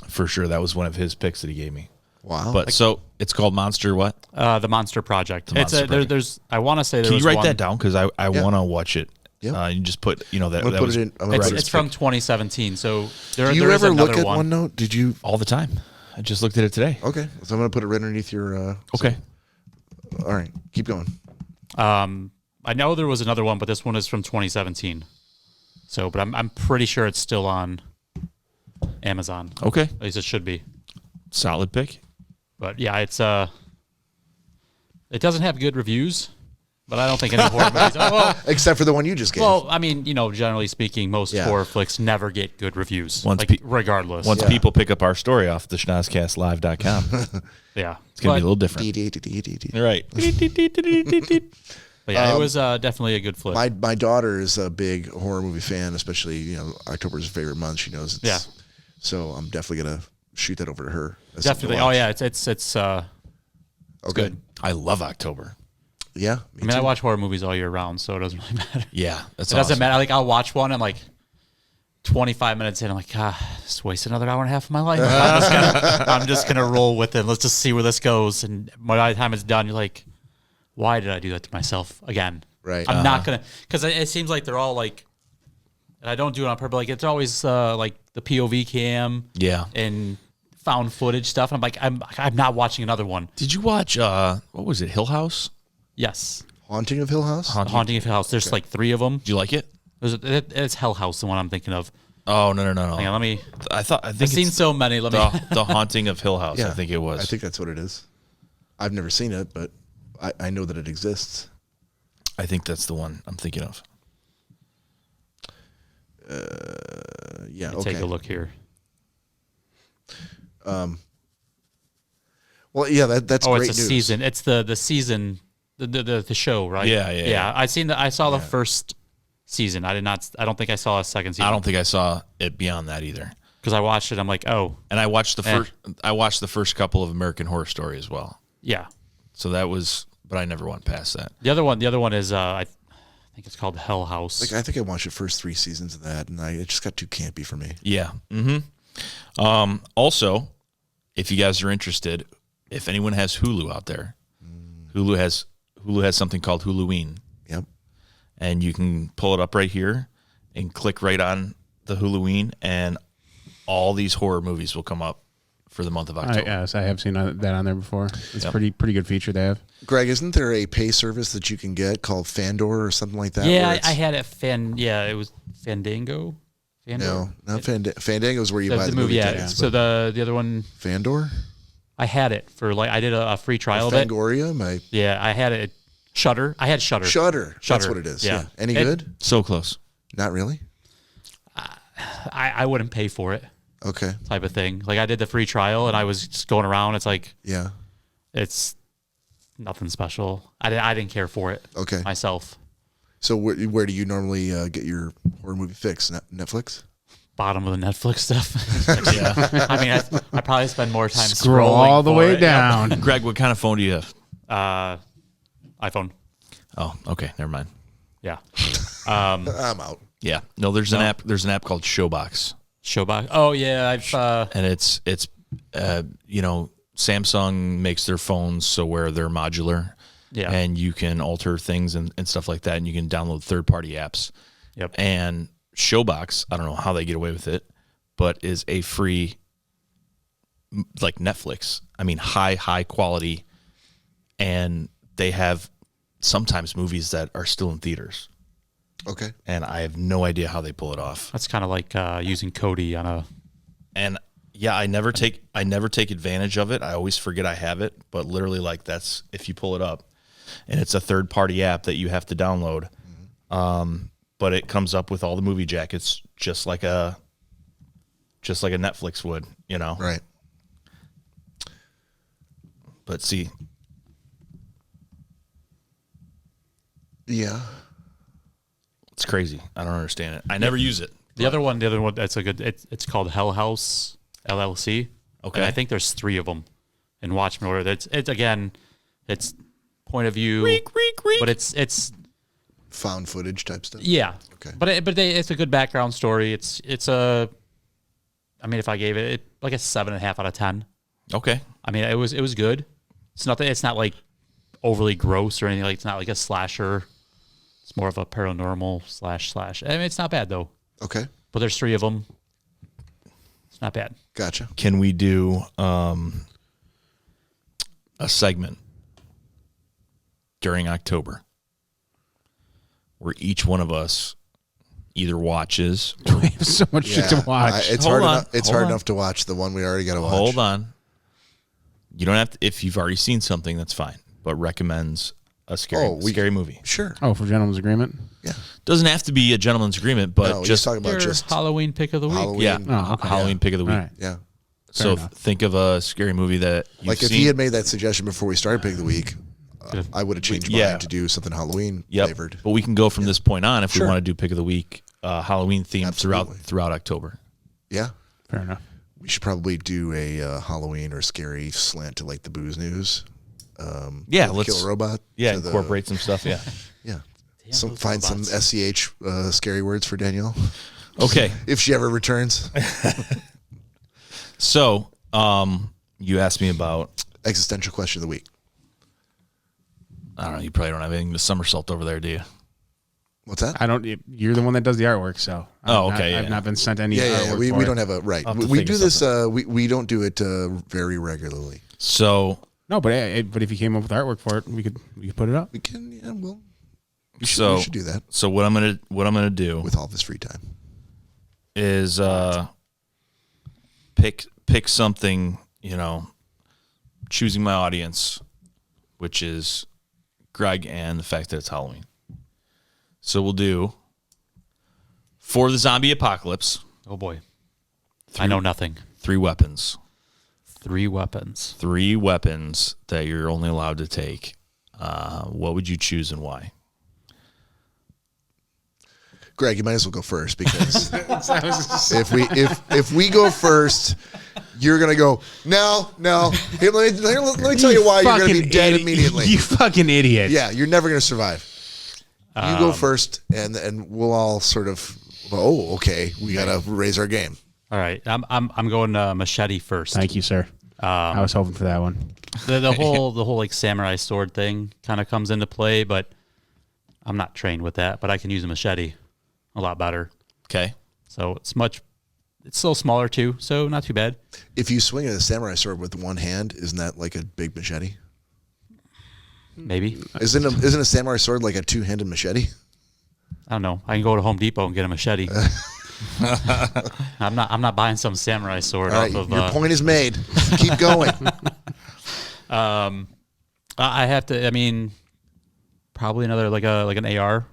For sure. That was one of his picks that he gave me. Wow. But so it's called Monster what? The Monster Project. Monster Project. There's. I want to say there Can was you write one, that down? Because I want to watch it. Yeah. You just put, that, I'm gonna that put was it in. I'm gonna It's, write it's it. from 2017. So there, Do you there is ever look another at one. OneNote? Did you? all the time. I just looked at it today. Okay, so I'm gonna put it right underneath your. Okay. All right, keep going. I know there was another one, but this one is from 2017. So, but I'm pretty sure it's still on Amazon. Okay. At least it should be. Solid pick. But yeah, it's it doesn't have good reviews, but I don't think any horror movies. Well, Except for the one you just gave. well, I mean, generally speaking, most Yeah. horror flicks never get good reviews. Once regardless. Once Yeah. people pick up our story off the schnozcastlive.com, yeah, it's going to be a little different. D-D-D-D-D-D. Right. But yeah, it was definitely a good flick. My daughter is a big horror movie fan, especially October's her favorite month. She knows. Yeah. So I'm definitely gonna shoot that over to her. as something to Definitely. Oh watch. yeah, it's Okay. good. I love October. Yeah. I mean, I watch horror movies all year round, so it doesn't really matter. Yeah. That's It doesn't awesome. matter. Like I'll watch one, I'm like 25 minutes in, I'm like, just waste another hour and a half of my life. I'm just gonna roll with it. Let's just see where this goes. And by the time it's done, you're like, why did I do that to myself again? Right. I'm not gonna, because it seems like they're all like, and I don't do it on purpose. Like it's always like the POV cam, Yeah. and found footage stuff. And I'm like, I'm not watching another one. Did you watch, what was it, Hill House? Yes, Haunting of Hill House. Haunting of Hill House. There's like 3 of them. Did you like it? It's Hell House, the one I'm thinking of. Oh, no. Hang on, let me. I think I've seen it's so many. Let me. the Haunting of Hill House, I think it was. I think that's what it is. I've never seen it, but I know that it exists. I think that's the one I'm thinking of. Yeah. Let me Okay. take a look here. Well, yeah, that's Oh, great it's a news. season. It's the season, the show, right? Yeah. I saw the first season. I don't think I saw a second season. I don't think I saw it beyond that either. because I watched it. I'm like, oh, And I watched the first couple of American Horror Story as well. yeah. So that was, but I never went past that. The other one is I think it's called Hell House. Like I think I watched the first 3 seasons of that, and it just got too campy for me. Yeah. Also, if you guys are interested, if anyone has Hulu out there, Hulu has something called Huluween, Yep. and you can pull it up right here and click right on the Huluween, and all these horror movies will come up for the month of October. Yes, I have seen that on there before. It's pretty good feature they have. Greg, isn't there a pay service that you can get called Fandor or something like that? yeah, where it's- I had it. It was Fandango. No, not Fandango is where you buy the movie. movie Yeah. tickets. So the other one, Fandor? I had it for I did a free trial of it. Fangoria? Yeah, I had it. Shutter. I had Shutter. Shutter. That's Shudder, what it is. yeah. Yeah. Any It- good? So close. Not really? I wouldn't pay for it, Okay. type of thing. Like I did the free trial and I was just going around. It's like Yeah. it's nothing special. I didn't care for it. Okay. Myself. So where do you normally get your horror movie fix? Netflix? Bottom of the Netflix stuff. Yeah. I mean, I probably spend more time Scroll scrolling all the for way it. down. Greg, what kind of phone do you have? iPhone. Oh, okay, never mind. Yeah. I'm out. Yeah, no, there's an app. There's an app called Showbox, Showbox. Oh yeah, I've. and it's Samsung makes their phones so where they're modular, Yeah. and you can alter things and stuff like that, and you can download third-party apps. Yep. And Showbox, I don't know how they get away with it, but is a free, like Netflix. I mean, high quality, and they have sometimes movies that are still in theaters, Okay. and I have no idea how they pull it off. That's kind of like using Kodi on a. And yeah, I never take advantage of it. I always forget I have it, but literally, like, that's if you pull it up, and it's a third party app that you have to download. But it comes up with all the movie jackets, just like a Netflix would, Right. But see, Yeah. it's crazy. I don't understand it. I never use it. The other one, that's a good. It's called Hell House LLC. Okay. And I think there's 3 of them in Watchmen order. It's point of view, but it's Found footage type stuff. yeah. Okay. But it's a good background story. It's a. I mean, if I gave it like a 7.5 out of 10. Okay. I mean, it was good. It's not like overly gross or anything. Like it's not like a slasher. It's more of a paranormal slash. I mean, it's not bad though. Okay. But there's 3 of them. It's not bad. Gotcha. can we do a segment during October where each one of us either watches or We have so much shit to watch. It's Hold hard on, enough. It's hold hard on. enough to watch the one we already got to watch. hold on. You don't have to, if you've already seen something, that's fine, but recommends a scary movie. Sure. Oh, for gentleman's agreement? Yeah. Doesn't have to be a gentleman's agreement, but No, just talking about Your just Halloween pick of the week. Halloween. yeah, Oh, okay. Halloween pick of the week. All right. Yeah. So enough. think of a scary movie that you've Like if seen. he had made that suggestion before we started pick of the week, I would have changed mine Yeah. to do something Halloween Yep. flavored. But we can go from this point on if Sure. we want to do pick of the week, Halloween themed Absolutely. throughout October. Yeah. Fair enough. We should probably do a Halloween or scary slant to like the booze news. Yeah, the let's Kill a Robot. Yeah, to the- incorporate some stuff. Yeah. Yeah. those Find some robots. SCH scary words for Danielle Okay. if she ever returns. So, you asked me about. Existential question of the week. I don't know. You probably don't have anything to somersault over there, do you? What's that? I don't. You're the one that does the artwork, so. Oh, I've okay, Not, I've yeah. not been sent any. Yeah, artwork we for it. don't have a right. I'll have to We think do of this. We don't do it very regularly. So, No, but if you came up with artwork for it, we could put it up. We can. Yeah. Well. We so should do that So what I'm gonna do with all of his free time. is pick something. Choosing my audience, which is Greg and the fact that it's Halloween. So we'll do for the zombie apocalypse. Oh boy. I know nothing. 3 weapons. 3 weapons. 3 weapons that you're only allowed to take. What would you choose and why? Greg, you might as well go first because if we go first, you're gonna go no. Hey, let me tell you why you're gonna be dead immediately. You fucking idiot. Yeah, you're never gonna survive. You go first, and we'll all sort of. Oh, okay. We gotta raise our game. All right. I'm going machete first. Thank you, sir. I was hoping for that one. The whole like samurai sword thing kind of comes into play, but I'm not trained with that. But I can use a machete a lot better. Okay. So it's still smaller too, so not too bad. If you swing a samurai sword with one hand, isn't that like a big machete? Maybe. Isn't a samurai sword like a 2-handed machete? I don't know. I can go to Home Depot and get a machete. I'm not buying some samurai sword All right, off of. your point is made. Keep going. I have to. I mean, probably another like an AR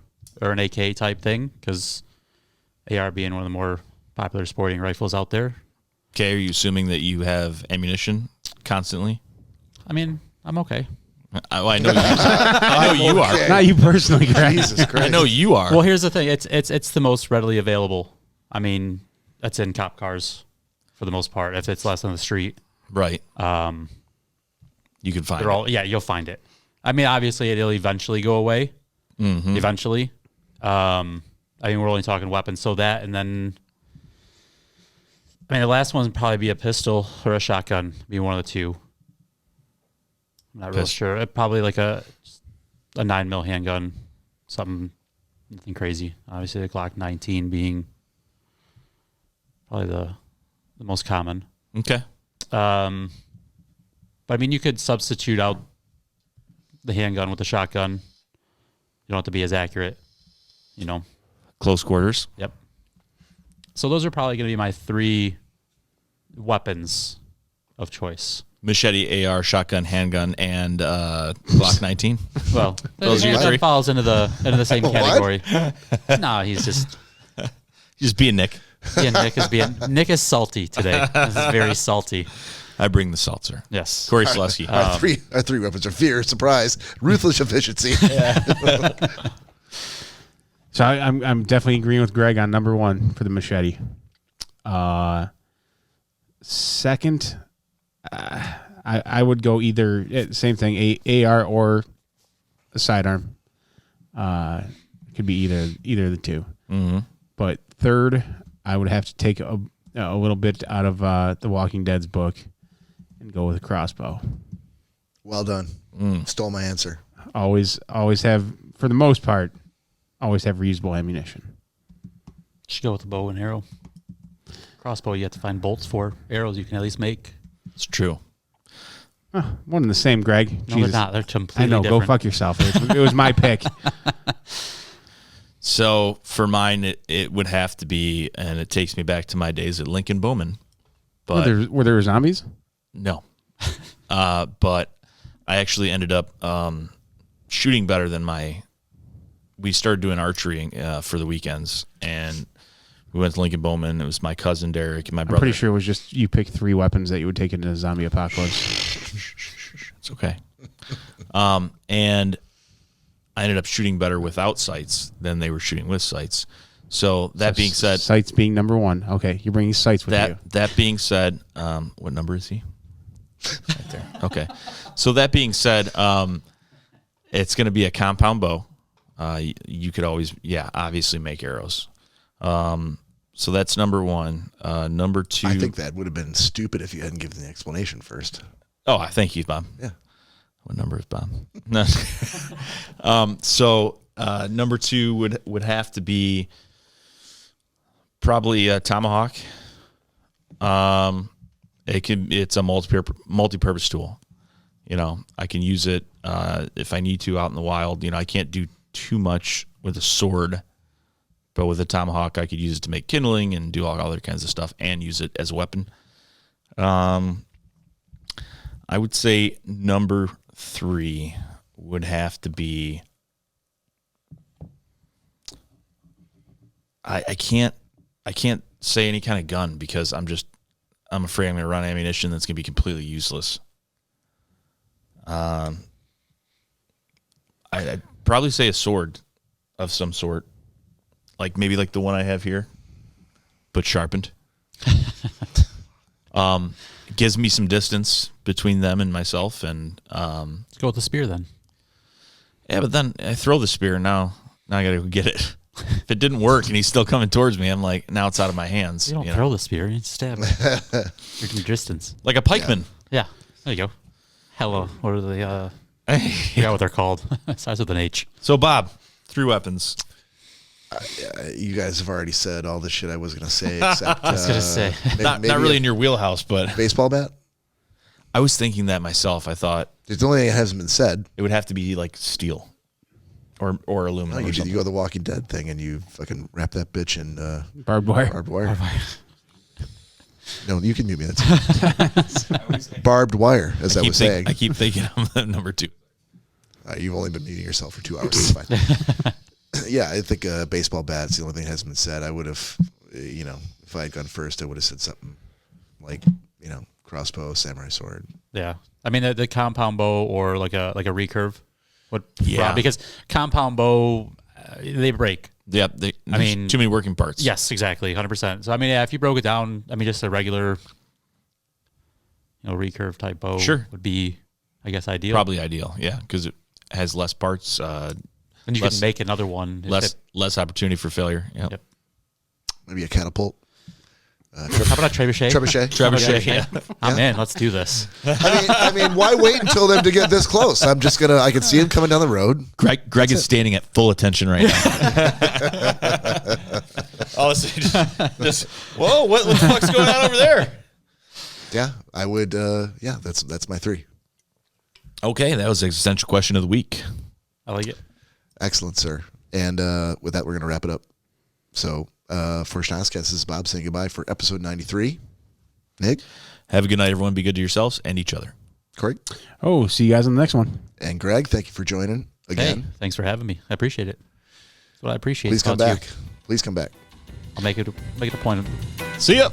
or an AK type thing, because AR being one of the more popular sporting rifles out there. Okay. Are you assuming that you have ammunition constantly? I mean, I'm okay. I know you. I know you are. Okay. Not you personally, Greg. Jesus Christ. I know you are. Well, here's the thing. It's the most readily available. I mean, that's in cop cars for the most part. If it's less on the street, Right. You can find they're all you'll find it. I mean, obviously it'll eventually go away. Mm-hmm. Eventually. I mean, we're only talking weapons, so that, and then I mean the last one would probably be a pistol or a shotgun, be one of the two. I'm not real sure. Probably like a 9mm handgun, nothing crazy. Obviously, the Glock 19 being probably the most common. Okay. But I mean, you could substitute out the handgun with the shotgun. You don't have to be as accurate, Close quarters. Yep. So those are probably going to be my 3 weapons of choice. Machete, AR, shotgun, handgun, and Glock 19. Well, Those are your handgun 3? falls into the same What? category. No, he's just Just being Nick. Nick is salty today. This is very salty. I bring the seltzer. Yes. Corey Selesky. Our three weapons are fear, surprise, ruthless efficiency. So I'm definitely agreeing with Greg on number 1 for the machete. Second, I would go either same thing, AR or a sidearm. Could be either of the two. Mm-hmm. But third, I would have to take a little bit out of the Walking Dead's book and go with a crossbow. Well done. Stole my answer. Always have, for the most part, always have reusable ammunition. Should go with the bow and arrow. Crossbow, you have to find bolts for. Arrows, you can at least make. It's true. One and the same, Greg. No, Jesus. they're not. They're completely I know. different. Go fuck yourself. It was my pick. So for mine, it would have to be, and it takes me back to my days at Lincoln Bowman. But Were there zombies? no. But I actually ended up shooting better than we started doing archery for the weekends, and we went to Lincoln Bowman. It was my cousin Derek and my brother. I'm pretty sure it was just you picked 3 weapons that you would take into a zombie apocalypse. It's okay. And I ended up shooting better without sights than they were shooting with sights. So that being said, sights being number 1. Okay, you're bringing sights with you. That being said, what number is he? Right there. Okay. So that being said, it's going to be a compound bow. You could always, obviously make arrows. So that's number 1. Number 2. I think that would have been stupid if you hadn't given the explanation first. Oh, thank you, Bob. Yeah. What number is Bob? No. So number 2 would have to be probably a tomahawk. It's a multi-purpose tool. You know, I can use it if I need to out in the wild. You know, I can't do too much with a sword, but with a tomahawk, I could use it to make kindling and do all other kinds of stuff and use it as a weapon. I would say number 3 would have to be. I can't say any kind of gun because I'm afraid I'm going to run ammunition that's going to be completely useless. I'd probably say a sword of some sort, like maybe like the one I have here, but sharpened. Gives me some distance between them and myself, and Let's go with the spear then. yeah. But then I throw the spear. Now I got to go get it. If it didn't work and he's still coming towards me, I'm like, now it's out of my hands. You don't know? throw the spear, you stab it. You're from distance. Like a pikeman. Yeah, there you go. Hello. What are they? I forgot what they're called. Starts with an H. So Bob, 3 weapons. You guys have already said all the shit I was going to say, except I was going to say. Not really in your wheelhouse, but baseball bat. I was thinking that myself. I thought It's the only thing that hasn't been said. it would have to be like steel or aluminum. No, or you something. go the Walking Dead thing and you fucking wrap that bitch in Barbed wire. barbed wire. No, you can mute me. That's barbed wire, as I was saying. I keep thinking of number 2. You've only been muting yourself for 2 hours. It's fine. Yeah, I think baseball bat's the only thing that hasn't been said. I would have, if I had gone first, I would have said something like, crossbow, samurai sword. Yeah, I mean the compound bow or like a recurve. Yeah. Because compound bow they break. Yeah, I mean too many working parts. Yes, exactly, 100%. So I mean, if you broke it down, just a regular, recurve type bow, Sure, would be, I guess, ideal. Probably ideal. Yeah, because it has less parts. And you can make another one. Less opportunity for failure. Yep. Maybe a catapult. How about a trebuchet? Trebuchet. Yeah. I'm in. Let's do this. I mean, why wait until them to get this close? I can see him coming down the road. Greg is standing at full attention right now. All of a sudden, just whoa! What the fuck's going on over there? Yeah, I would. That's my 3. Okay, that was the existential question of the week. I like it. Excellent, sir. And with that, we're going to wrap it up. So for Schnozzcast, this is Bob saying goodbye for episode 93. Nick? Have a good night, everyone. Be good to yourselves and each other. Corey? Oh, see you guys on the next one. And Greg, thank you for joining again. Hey, thanks for having me. I appreciate it. That's what I appreciate. Please come about back. Please come back. I'll make it a point. See ya.